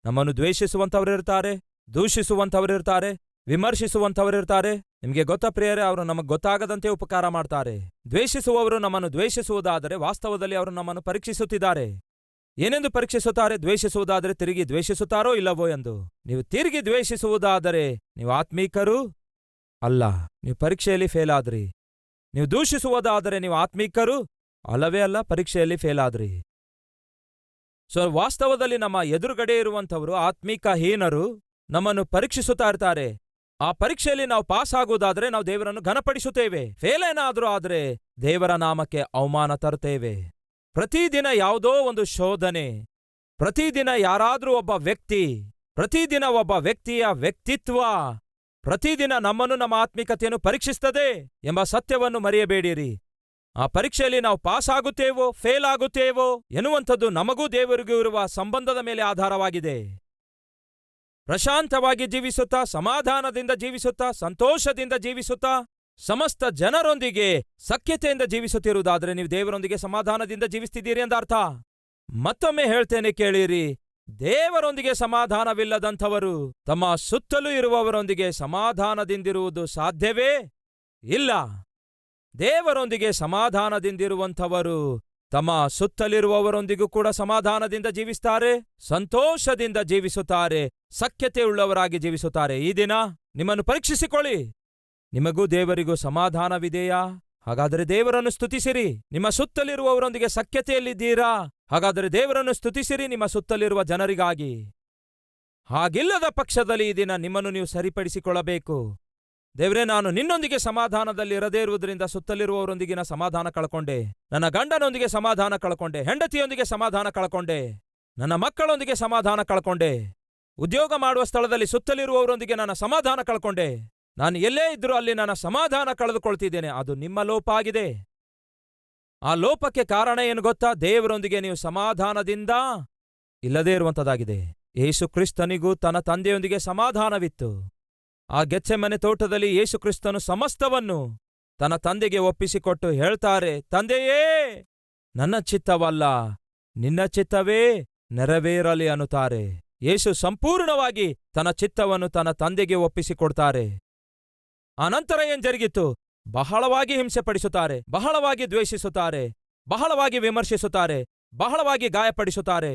ನಮ್ಮನ್ನು ದ್ವೇಷಿಸುವಂಥವರಿರ್ತಾರೆ, ದೂಷಿಸುವಂಥವರಿರ್ತಾರೆ, ವಿಮರ್ಶಿಸುವಂಥವರಿರ್ತಾರೆ. ನಿಮಗೆ ಗೊತ್ತಾ ಪ್ರಿಯರೇ, ಅವರು ನಮಗೆ ಗೊತ್ತಾಗದಂತೆ ಉಪಕಾರ ಮಾಡ್ತಾರೆ. ದ್ವೇಷಿಸುವವರು ನಮ್ಮನ್ನು ದ್ವೇಷಿಸುವುದಾದರೆ ವಾಸ್ತವದಲ್ಲಿ ಅವರು ನಮ್ಮನ್ನು ಪರೀಕ್ಷಿಸುತ್ತಿದ್ದಾರೆ. ಏನೆಂದು ಪರೀಕ್ಷಿಸುತ್ತಾರೆ? ದ್ವೇಷಿಸುವುದಾದರೆ ತಿರುಗಿ ದ್ವೇಷಿಸುತ್ತಾರೋ ಇಲ್ಲವೋ ಎಂದು. ನೀವು ತಿರುಗಿ ದ್ವೇಷಿಸುವುದಾದರೆ ನೀವು ಆತ್ಮೀಕರು ಅಲ್ಲ, ನೀವು ಪರೀಕ್ಷೆಯಲ್ಲಿ ಫೇಲ್ ಆದ್ರಿ. ನೀವು ದೂಷಿಸುವುದಾದರೆ ನೀವು ಆತ್ಮೀಕರು ಅಲ್ಲವೇ ಅಲ್ಲ, ಪರೀಕ್ಷೆಯಲ್ಲಿ ಫೇಲ್ ಆದ್ರಿ. ಸೊ ವಾಸ್ತವದಲ್ಲಿ ನಮ್ಮ ಎದುರುಗಡೆ ಇರುವಂಥವರು ಆತ್ಮೀಕ ಹೀನರು ನಮ್ಮನ್ನು ಪರೀಕ್ಷಿಸುತ್ತಾ ಇರ್ತಾರೆ. ಆ ಪರೀಕ್ಷೆಯಲ್ಲಿ ನಾವು ಪಾಸ್ ಆಗುವುದಾದ್ರೆ ನಾವು ದೇವರನ್ನು ಘನಪಡಿಸುತ್ತೇವೆ. ಫೇಲ್ ಏನಾದ್ರೂ ಆದ್ರೆ ದೇವರ ನಾಮಕ್ಕೆ ಅವಮಾನ ತರುತ್ತೇವೆ. ಪ್ರತಿದಿನ ಯಾವುದೋ ಒಂದು ಶೋಧನೆ, ಪ್ರತಿದಿನ ಯಾರಾದ್ರೂ ಒಬ್ಬ ವ್ಯಕ್ತಿ, ಪ್ರತಿದಿನ ಒಬ್ಬ ವ್ಯಕ್ತಿಯ ವ್ಯಕ್ತಿತ್ವ ಪ್ರತಿದಿನ ನಮ್ಮನ್ನು, ನಮ್ಮ ಆತ್ಮಿಕತೆಯನ್ನು ಪರೀಕ್ಷಿಸುತ್ತದೆ ಎಂಬ ಸತ್ಯವನ್ನು ಮರೆಯಬೇಡಿರಿ. ಆ ಪರೀಕ್ಷೆಯಲ್ಲಿ ನಾವು ಪಾಸ್ ಆಗುತ್ತೇವೋ ಫೇಲ್ ಆಗುತ್ತೇವೋ ಎನ್ನುವಂಥದ್ದು ನಮಗೂ ದೇವರಿಗೂ ಇರುವ ಸಂಬಂಧದ ಮೇಲೆ ಆಧಾರವಾಗಿದೆ. ಪ್ರಶಾಂತವಾಗಿ ಜೀವಿಸುತ್ತಾ, ಸಮಾಧಾನದಿಂದ ಜೀವಿಸುತ್ತಾ, ಸಂತೋಷದಿಂದ ಜೀವಿಸುತ್ತಾ, ಸಮಸ್ತ ಜನರೊಂದಿಗೆ ಸಖ್ಯತೆಯಿಂದ ಜೀವಿಸುತ್ತಿರುವುದಾದರೆ ನೀವು ದೇವರೊಂದಿಗೆ ಸಮಾಧಾನದಿಂದ ಜೀವಿಸ್ತಿದ್ದೀರಿ ಎಂದ ಅರ್ಥ. ಮತ್ತೊಮ್ಮೆ ಹೇಳ್ತೇನೆ ಕೇಳಿರಿ, ದೇವರೊಂದಿಗೆ ಸಮಾಧಾನವಿಲ್ಲದಂಥವರು ತಮ್ಮ ಸುತ್ತಲೂ ಇರುವವರೊಂದಿಗೆ ಸಮಾಧಾನದಿಂದಿರುವುದು ಸಾಧ್ಯವೇ ಇಲ್ಲ. ದೇವರೊಂದಿಗೆ ಸಮಾಧಾನದಿಂದಿರುವಂಥವರು ತಮ್ಮ ಸುತ್ತಲಿರುವವರೊಂದಿಗೂ ಕೂಡ ಸಮಾಧಾನದಿಂದ ಜೀವಿಸ್ತಾರೆ, ಸಂತೋಷದಿಂದ ಜೀವಿಸುತ್ತಾರೆ, ಸಖ್ಯತೆಯುಳ್ಳವರಾಗಿ ಜೀವಿಸುತ್ತಾರೆ. ಈ ದಿನ ನಿಮ್ಮನ್ನು ಪರೀಕ್ಷಿಸಿಕೊಳ್ಳಿ. ನಿಮಗೂ ದೇವರಿಗೂ ಸಮಾಧಾನವಿದೆಯಾ? ಹಾಗಾದರೆ ದೇವರನ್ನು ಸ್ತುತಿಸಿರಿ. ನಿಮ್ಮ ಸುತ್ತಲಿರುವವರೊಂದಿಗೆ ಸಖ್ಯತೆಯಲ್ಲಿದ್ದೀರಾ? ಹಾಗಾದರೆ ದೇವರನ್ನು ಸ್ತುತಿಸಿರಿ ನಿಮ್ಮ ಸುತ್ತಲಿರುವ ಜನರಿಗಾಗಿ. ಹಾಗಿಲ್ಲದ ಪಕ್ಷದಲ್ಲಿ ಈ ದಿನ ನಿಮ್ಮನ್ನು ನೀವು ಸರಿಪಡಿಸಿಕೊಳ್ಳಬೇಕು. ದೇವರೇ, ನಾನು ನಿನ್ನೊಂದಿಗೆ ಸಮಾಧಾನದಲ್ಲಿ ಇರದೇ ಇರುವುದರಿಂದ ಸುತ್ತಲಿರುವವರೊಂದಿಗಿನ ಸಮಾಧಾನ ಕಳ್ಕೊಂಡೆ, ನನ್ನ ಗಂಡನೊಂದಿಗೆ ಸಮಾಧಾನ ಕಳ್ಕೊಂಡೆ, ಹೆಂಡತಿಯೊಂದಿಗೆ ಸಮಾಧಾನ ಕಳ್ಕೊಂಡೆ, ನನ್ನ ಮಕ್ಕಳೊಂದಿಗೆ ಸಮಾಧಾನ ಕಳ್ಕೊಂಡೆ, ಉದ್ಯೋಗ ಮಾಡುವ ಸ್ಥಳದಲ್ಲಿ ಸುತ್ತಲಿರುವವರೊಂದಿಗೆ ನನ್ನ ಸಮಾಧಾನ ಕಳ್ಕೊಂಡೆ. ನಾನು ಎಲ್ಲೇ ಇದ್ರೂ ಅಲ್ಲಿ ನನ್ನ ಸಮಾಧಾನ ಕಳೆದುಕೊಳ್ತಿದ್ದೇನೆ. ಅದು ನಿಮ್ಮ ಲೋಪ ಆಗಿದೆ. ಆ ಲೋಪಕ್ಕೆ ಕಾರಣ ಏನು ಗೊತ್ತಾ? ದೇವರೊಂದಿಗೆ ನೀವು ಸಮಾಧಾನದಿಂದ ಇಲ್ಲದೇ ಇರುವಂಥದ್ದಾಗಿದೆ. ಯೇಸು ಕ್ರಿಸ್ತನಿಗೂ ತನ್ನ ತಂದೆಯೊಂದಿಗೆ ಸಮಾಧಾನವಿತ್ತು. ಆ ಗೆತ್ಸೆಮನೆ ತೋಟದಲ್ಲಿ ಯೇಸು ಕ್ರಿಸ್ತನು ಸಮಸ್ತವನ್ನು ತನ್ನ ತಂದೆಗೆ ಒಪ್ಪಿಸಿಕೊಟ್ಟು ಹೇಳ್ತಾರೆ, ತಂದೆಯೇ, ನನ್ನ ಚಿತ್ತವಲ್ಲ ನಿನ್ನ ಚಿತ್ತವೇ ನೆರವೇರಲಿ ಅನ್ನುತ್ತಾರೆ. ಯೇಸು ಸಂಪೂರ್ಣವಾಗಿ ತನ್ನ ಚಿತ್ತವನ್ನು ತನ್ನ ತಂದೆಗೆ ಒಪ್ಪಿಸಿಕೊಡ್ತಾರೆ. ಅನಂತರ ಏನ್ ಜರುಗಿತು? ಬಹಳವಾಗಿ ಹಿಂಸೆಪಡಿಸುತ್ತಾರೆ, ಬಹಳವಾಗಿ ದ್ವೇಷಿಸುತ್ತಾರೆ, ಬಹಳವಾಗಿ ವಿಮರ್ಶಿಸುತ್ತಾರೆ, ಬಹಳವಾಗಿ ಗಾಯಪಡಿಸುತ್ತಾರೆ.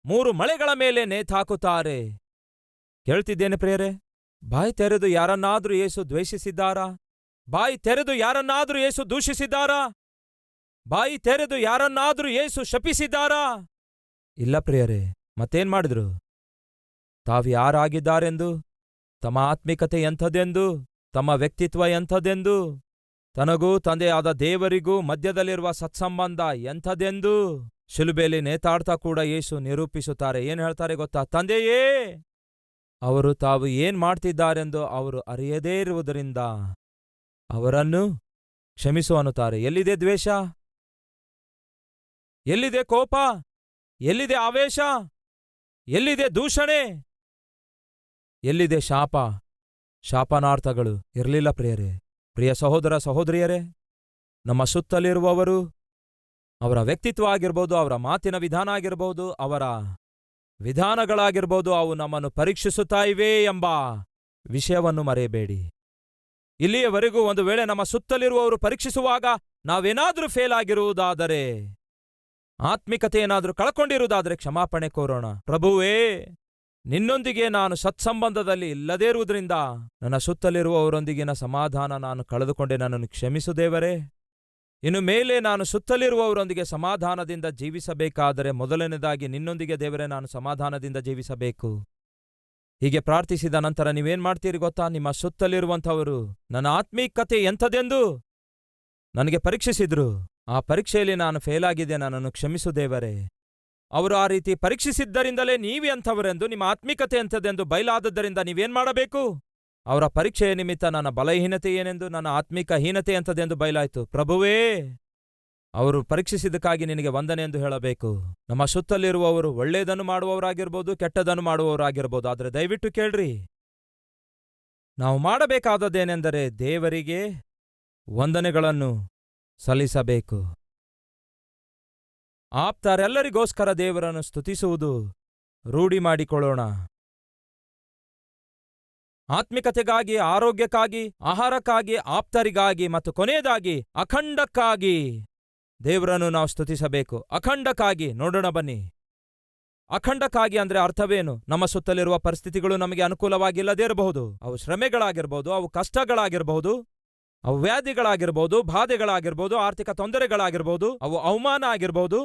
3 ಮಳೆಗಳ ಮೇಲೆ ನೇತಾಕುತ್ತಾರೆ. ಕೇಳ್ತಿದ್ದೇನೆ ಪ್ರಿಯರೇ, ಬಾಯಿ ತೆರೆದು ಯಾರನ್ನಾದ್ರೂ ಯೇಸು ದ್ವೇಷಿಸಿದ್ದಾರಾ? ಬಾಯಿ ತೆರೆದು ಯಾರನ್ನಾದ್ರೂ ಯೇಸು ದೂಷಿಸಿದ್ದಾರಾ? ಬಾಯಿ ತೆರೆದು ಯಾರನ್ನಾದ್ರೂ ಯೇಸು ಶಪಿಸಿದ್ದಾರಾ? ಇಲ್ಲ ಪ್ರಿಯರೇ. ಮತ್ತೇನ್ ಮಾಡಿದ್ರು? ತಾವು ಯಾರಾಗಿದ್ದಾರೆಂದು, ತಮ್ಮ ಆತ್ಮಿಕತೆ ಎಂಥದೆಂದು, ತಮ್ಮ ವ್ಯಕ್ತಿತ್ವ ಎಂಥದೆಂದು, ತನಗೂ ತಂದೆಯಾದ ದೇವರಿಗೂ ಮಧ್ಯದಲ್ಲಿರುವ ಸತ್ಸಂಬಂಧ ಎಂಥದೆಂದು ಶಿಲುಬೆಯಲ್ಲಿ ನೇತಾಡ್ತಾ ಕೂಡ ಯೇಸು ನಿರೂಪಿಸುತ್ತಾರೆ. ಏನ್ ಹೇಳ್ತಾರೆ ಗೊತ್ತಾ? ತಂದೆಯೇ, ಅವರು ತಾವು ಏನ್ ಮಾಡ್ತಿದ್ದಾರೆಂದು ಅವರು ಅರಿಯದೇ ಇರುವುದರಿಂದ ಅವರನ್ನು ಕ್ಷಮಿಸು ಅನ್ನುತ್ತಾರೆ. ಎಲ್ಲಿದೆ ದ್ವೇಷ? ಎಲ್ಲಿದೆ ಕೋಪ? ಎಲ್ಲಿದೆ ಆವೇಶ? ಎಲ್ಲಿದೆ ದೂಷಣೆ? ಎಲ್ಲಿದೆ ಶಾಪ, ಶಾಪನಾರ್ಥಗಳು? ಇರಲಿಲ್ಲ ಪ್ರಿಯರೇ. ಪ್ರಿಯ ಸಹೋದರ ಸಹೋದರಿಯರೇ, ನಮ್ಮ ಸುತ್ತಲಿರುವವರು, ಅವರ ವ್ಯಕ್ತಿತ್ವ ಆಗಿರ್ಬೋದು, ಅವರ ಮಾತಿನ ವಿಧಾನ ಆಗಿರ್ಬೋದು, ಅವರ ವಿಧಾನಗಳಾಗಿರ್ಬೋದು, ಅವು ನಮ್ಮನ್ನು ಪರೀಕ್ಷಿಸುತ್ತಾ ಇವೆ ಎಂಬ ವಿಷಯವನ್ನು ಮರೆಯಬೇಡಿ. ಇಲ್ಲಿಯವರೆಗೂ ಒಂದು ವೇಳೆ ನಮ್ಮ ಸುತ್ತಲಿರುವವರು ಪರೀಕ್ಷಿಸುವಾಗ ನಾವೇನಾದ್ರೂ ಫೇಲ್ ಆಗಿರುವುದಾದರೆ, ಆತ್ಮಿಕತೆ ಏನಾದ್ರೂ ಕಳ್ಕೊಂಡಿರುವುದಾದರೆ ಕ್ಷಮಾಪಣೆ ಕೋರೋಣ. ಪ್ರಭುವೇ, ನಿನ್ನೊಂದಿಗೆ ನಾನು ಸತ್ಸಂಬಂಧದಲ್ಲಿ ಇಲ್ಲದೇ ಇರುವುದರಿಂದ ನನ್ನ ಸುತ್ತಲಿರುವವರೊಂದಿಗಿನ ಸಮಾಧಾನ ನಾನು ಕಳೆದುಕೊಂಡೆ, ನನ್ನನ್ನು ಕ್ಷಮಿಸು ದೇವರೇ. ಇನ್ನು ಮೇಲೆ ನಾನು ಸುತ್ತಲಿರುವವರೊಂದಿಗೆ ಸಮಾಧಾನದಿಂದ ಜೀವಿಸಬೇಕಾದರೆ ಮೊದಲನೇದಾಗಿ ನಿನ್ನೊಂದಿಗೆ ದೇವರೇ ನಾನು ಸಮಾಧಾನದಿಂದ ಜೀವಿಸಬೇಕು. ಹೀಗೆ ಪ್ರಾರ್ಥಿಸಿದ ನಂತರ ನೀವೇನ್ ಮಾಡ್ತೀರಿ ಗೊತ್ತಾ? ನಿಮ್ಮ ಸುತ್ತಲಿರುವಂಥವರು ನನ್ನ ಆತ್ಮೀಕತೆ ಎಂಥದೆಂದು ನನಗೆ ಪರೀಕ್ಷಿಸಿದ್ರು. ಆ ಪರೀಕ್ಷೆಯಲ್ಲಿ ನಾನು ಫೇಲ್ ಆಗಿದೆ, ನನ್ನನ್ನು ಕ್ಷಮಿಸು ದೇವರೇ. ಅವರು ಆ ರೀತಿ ಪರೀಕ್ಷಿಸಿದ್ದರಿಂದಲೇ ನೀವೇ ಅಂಥವರೆಂದು, ನಿಮ್ಮ ಆತ್ಮಿಕತೆ ಎಂಥದೆಂದು ಬಯಲಾದದ್ದರಿಂದ ನೀವೇನ್ ಮಾಡಬೇಕು? ಅವರ ಪರೀಕ್ಷೆಯ ನಿಮಿತ್ತ ನನ್ನ ಬಲಹೀನತೆ ಏನೆಂದು, ನನ್ನ ಆತ್ಮಿಕ ಹೀನತೆ ಎಂಥದೆಂದು ಬಯಲಾಯಿತು. ಪ್ರಭುವೇ, ಅವರು ಪರೀಕ್ಷಿಸಿದ್ದಕ್ಕಾಗಿ ನಿನಗೆ ವಂದನೆ ಎಂದು ಹೇಳಬೇಕು. ನಮ್ಮ ಸುತ್ತಲಿರುವವರು ಒಳ್ಳೆಯದನ್ನು ಮಾಡುವವರಾಗಿರ್ಬೋದು, ಕೆಟ್ಟದನ್ನು ಮಾಡುವವರಾಗಿರ್ಬೋದು. ಆದರೆ ದಯವಿಟ್ಟು ಕೇಳ್ರಿ, ನಾವು ಮಾಡಬೇಕಾದದ್ದೇನೆಂದರೆ ದೇವರಿಗೆ ವಂದನೆಗಳನ್ನು ಸಲ್ಲಿಸಬೇಕು. ಆಪ್ತರೆಲ್ಲರಿಗೋಸ್ಕರ ದೇವರನ್ನು ಸ್ತುತಿಸುವುದು ರೂಢಿ ಮಾಡಿಕೊಳ್ಳೋಣ. ಆತ್ಮಿಕತೆಗಾಗಿ, ಆರೋಗ್ಯಕ್ಕಾಗಿ, ಆಹಾರಕ್ಕಾಗಿ, ಆಪ್ತರಿಗಾಗಿ ಮತ್ತು ಕೊನೆಯದಾಗಿ ಅಖಂಡಕ್ಕಾಗಿ ದೇವರನ್ನು ನಾವು ಸ್ತುತಿಸಬೇಕು. ಅಖಂಡಕ್ಕಾಗಿ ನೋಡೋಣ ಬನ್ನಿ. ಅಖಂಡಕ್ಕಾಗಿ ಅಂದ್ರೆ ಅರ್ಥವೇನು? ನಮ್ಮ ಸುತ್ತಲಿರುವ ಪರಿಸ್ಥಿತಿಗಳು ನಮಗೆ ಅನುಕೂಲವಾಗಿಲ್ಲದೇ ಇರಬಹುದು. ಅವು ಶ್ರಮೆಗಳಾಗಿರ್ಬೋದು, ಅವು ಕಷ್ಟಗಳಾಗಿರಬಹುದು, ಅವು ವ್ಯಾಧಿಗಳಾಗಿರ್ಬೋದು, ಬಾಧೆಗಳಾಗಿರ್ಬೋದು, ಆರ್ಥಿಕ ತೊಂದರೆಗಳಾಗಿರ್ಬೋದು, ಅವು ಅವಮಾನ ಆಗಿರ್ಬೋದು,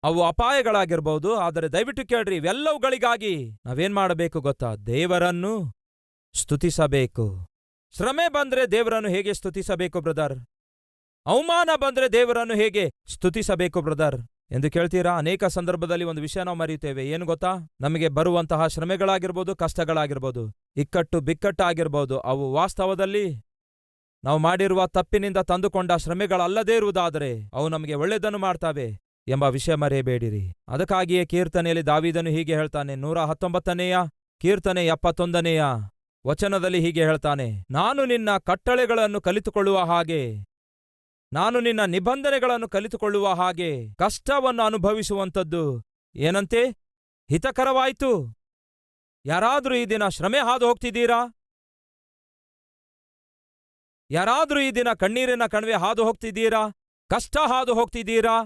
ಅವು ಅಪಾಯಗಳಾಗಿರ್ಬೋದು. ಆದರೆ ದಯವಿಟ್ಟು ಕೇಳ್ರಿ, ಇವೆಲ್ಲವುಗಳಿಗಾಗಿ ನಾವೇನ್ ಮಾಡಬೇಕು ಗೊತ್ತಾ? ದೇವರನ್ನು ಸ್ತುತಿಸಬೇಕು. ಶ್ರಮೆ ಬಂದ್ರೆ ದೇವರನ್ನು ಹೇಗೆ ಸ್ತುತಿಸಬೇಕು ಬ್ರದರ್? ಅವಮಾನ ಬಂದ್ರೆ ದೇವರನ್ನು ಹೇಗೆ ಸ್ತುತಿಸಬೇಕು ಬ್ರದರ್ ಎಂದು ಕೇಳ್ತೀರಾ? ಅನೇಕ ಸಂದರ್ಭದಲ್ಲಿ ಒಂದು ವಿಷಯ ನಾವು ಮರೆಯುತ್ತೇವೆ. ಏನು ಗೊತ್ತಾ? ನಮಗೆ ಬರುವಂತಹ ಶ್ರಮೆಗಳಾಗಿರ್ಬೋದು, ಕಷ್ಟಗಳಾಗಿರ್ಬೋದು, ಇಕ್ಕಟ್ಟು ಬಿಕ್ಕಟ್ಟಾಗಿರ್ಬೋದು, ಅವು ವಾಸ್ತವದಲ್ಲಿ ನಾವು ಮಾಡಿರುವ ತಪ್ಪಿನಿಂದ ತಂದುಕೊಂಡ ಶ್ರಮೆಗಳಲ್ಲದೇ ಇರುವುದಾದರೆ ಅವು ನಮಗೆ ಒಳ್ಳೆಯದನ್ನು ಮಾಡ್ತಾವೆ ಎಂಬ ವಿಷಯ ಮರೆಯಬೇಡಿರಿ. ಅದಕ್ಕಾಗಿಯೇ ಕೀರ್ತನೆಯಲ್ಲಿ ದಾವೀದನು ಹೀಗೆ ಹೇಳ್ತಾನೆ. 119ನೇಯ ಕೀರ್ತನೆ 71ನೇಯ ವಚನದಲ್ಲಿ ಹೀಗೆ ಹೇಳ್ತಾನೆ, ನಾನು ನಿನ್ನ ಕಟ್ಟಳೆಗಳನ್ನು ಕಲಿತುಕೊಳ್ಳುವ ಹಾಗೆ, ನಾನು ನಿನ್ನ ನಿಬಂಧನೆಗಳನ್ನು ಕಲಿತುಕೊಳ್ಳುವ ಹಾಗೆ ಕಷ್ಟವನ್ನು ಅನುಭವಿಸುವಂಥದ್ದು ಏನಂತೆ ಹಿತಕರವಾಯಿತು. ಯಾರಾದ್ರೂ ಈ ದಿನ ಶ್ರಮೆ ಹಾದು ಹೋಗ್ತಿದ್ದೀರಾ? ಯಾರಾದ್ರೂ ಈ ದಿನ ಕಣ್ಣೀರಿನ ಕಣಿವೆ ಹಾದು ಹೋಗ್ತಿದ್ದೀರಾ? ಕಷ್ಟ ಹಾದು ಹೋಗ್ತಿದ್ದೀರಾ?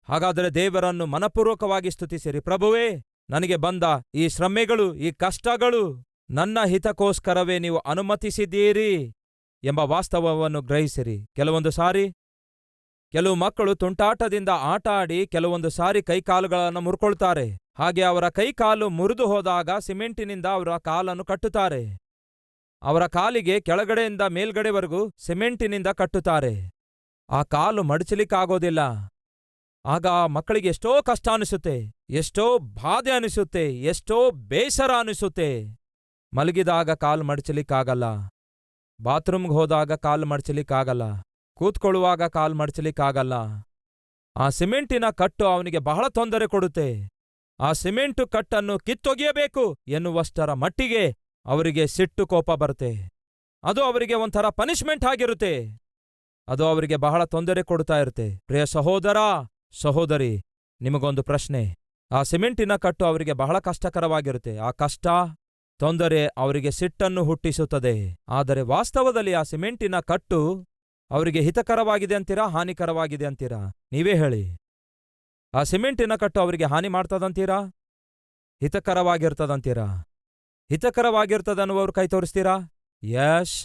ಹಾಗಾದರೆ ದೇವರನ್ನು ಮನಪೂರ್ವಕವಾಗಿ ಸ್ತುತಿಸಿರಿ. ಪ್ರಭುವೇ, ನನಗೆ ಬಂದ ಈ ಶ್ರಮೆಗಳು, ಈ ಕಷ್ಟಗಳು ನನ್ನ ಹಿತಕ್ಕೋಸ್ಕರವೇ ನೀವು ಅನುಮತಿಸಿದ್ದೀರಿ ಎಂಬ ವಾಸ್ತವವನ್ನು ಗ್ರಹಿಸಿರಿ. ಕೆಲವೊಂದು ಸಾರಿ ಕೆಲವು ಮಕ್ಕಳು ತುಂಟಾಟದಿಂದ ಆಟ ಆಡಿ ಕೆಲವೊಂದು ಸಾರಿ ಕೈಕಾಲುಗಳನ್ನು ಮುರ್ಕೊಳ್ತಾರೆ. ಹಾಗೆ ಅವರ ಕೈಕಾಲು ಮುರಿದು ಹೋದಾಗ ಸಿಮೆಂಟಿನಿಂದ ಅವರ ಕಾಲನ್ನು ಕಟ್ಟುತ್ತಾರೆ. ಅವರ ಕಾಲಿಗೆ ಕೆಳಗಡೆಯಿಂದ ಮೇಲ್ಗಡೆವರೆಗೂ ಸಿಮೆಂಟಿನಿಂದ ಕಟ್ಟುತ್ತಾರೆ. ಆ ಕಾಲು ಮಡಚಲಿಕ್ಕಾಗೋದಿಲ್ಲ. ಆಗ ಆ ಮಕ್ಕಳಿಗೆ ಎಷ್ಟೋ ಕಷ್ಟ ಅನಿಸುತ್ತೆ, ಎಷ್ಟೋ ಬಾಧೆ ಅನಿಸುತ್ತೆ, ಎಷ್ಟೋ ಬೇಸರ ಅನಿಸುತ್ತೆ. ಮಲಗಿದಾಗ ಕಾಲು ಮಡಚಲಿಕ್ಕಾಗಲ್ಲ, ಬಾತ್ರೂಮ್ಗೆ ಹೋದಾಗ ಕಾಲು ಮಡಚಲಿಕ್ಕಾಗಲ್ಲ, ಕೂತ್ಕೊಳ್ಳುವಾಗ ಕಾಲು ಮಡಚಲಿಕ್ಕಾಗಲ್ಲ. ಆ ಸಿಮೆಂಟಿನ ಕಟ್ಟು ಅವನಿಗೆ ಬಹಳ ತೊಂದರೆ ಕೊಡುತ್ತೆ. ಆ ಸಿಮೆಂಟು ಕಟ್ಟನ್ನು ಕಿತ್ತೊಗೆಯಬೇಕು ಎನ್ನುವಷ್ಟರ ಮಟ್ಟಿಗೆ ಅವರಿಗೆ ಸಿಟ್ಟು ಕೋಪ ಬರುತ್ತೆ. ಅದು ಅವರಿಗೆ ಒಂಥರ ಪನಿಷ್ಮೆಂಟ್ ಆಗಿರುತ್ತೆ. ಅದು ಅವರಿಗೆ ಬಹಳ ತೊಂದರೆ ಕೊಡ್ತಾ ಇರುತ್ತೆ. ಪ್ರಿಯ ಸಹೋದರ ಸಹೋದರಿ, ನಿಮಗೊಂದು ಪ್ರಶ್ನೆ. ಆ ಸಿಮೆಂಟಿನ ಕಟ್ಟು ಅವರಿಗೆ ಬಹಳ ಕಷ್ಟಕರವಾಗಿರುತ್ತೆ. ಆ ಕಷ್ಟ ತೊಂದರೆ ಅವರಿಗೆ ಸಿಟ್ಟನ್ನು ಹುಟ್ಟಿಸುತ್ತದೆ. ಆದರೆ ವಾಸ್ತವದಲ್ಲಿ ಆ ಸಿಮೆಂಟಿನ ಕಟ್ಟು ಅವರಿಗೆ ಹಿತಕರವಾಗಿದೆ ಅಂತೀರಾ, ಹಾನಿಕರವಾಗಿದೆ ಅಂತೀರಾ? ನೀವೇ ಹೇಳಿ. ಆ ಸಿಮೆಂಟಿನ ಕಟ್ಟು ಅವರಿಗೆ ಹಾನಿ ಮಾಡ್ತದಂತೀರಾ? ಹಿತಕರವಾಗಿರ್ತದಂತೀರಾ? ಹಿತಕರವಾಗಿರ್ತದನ್ನುವರು ಕೈ ತೋರಿಸ್ತೀರಾ? ಯಶ್,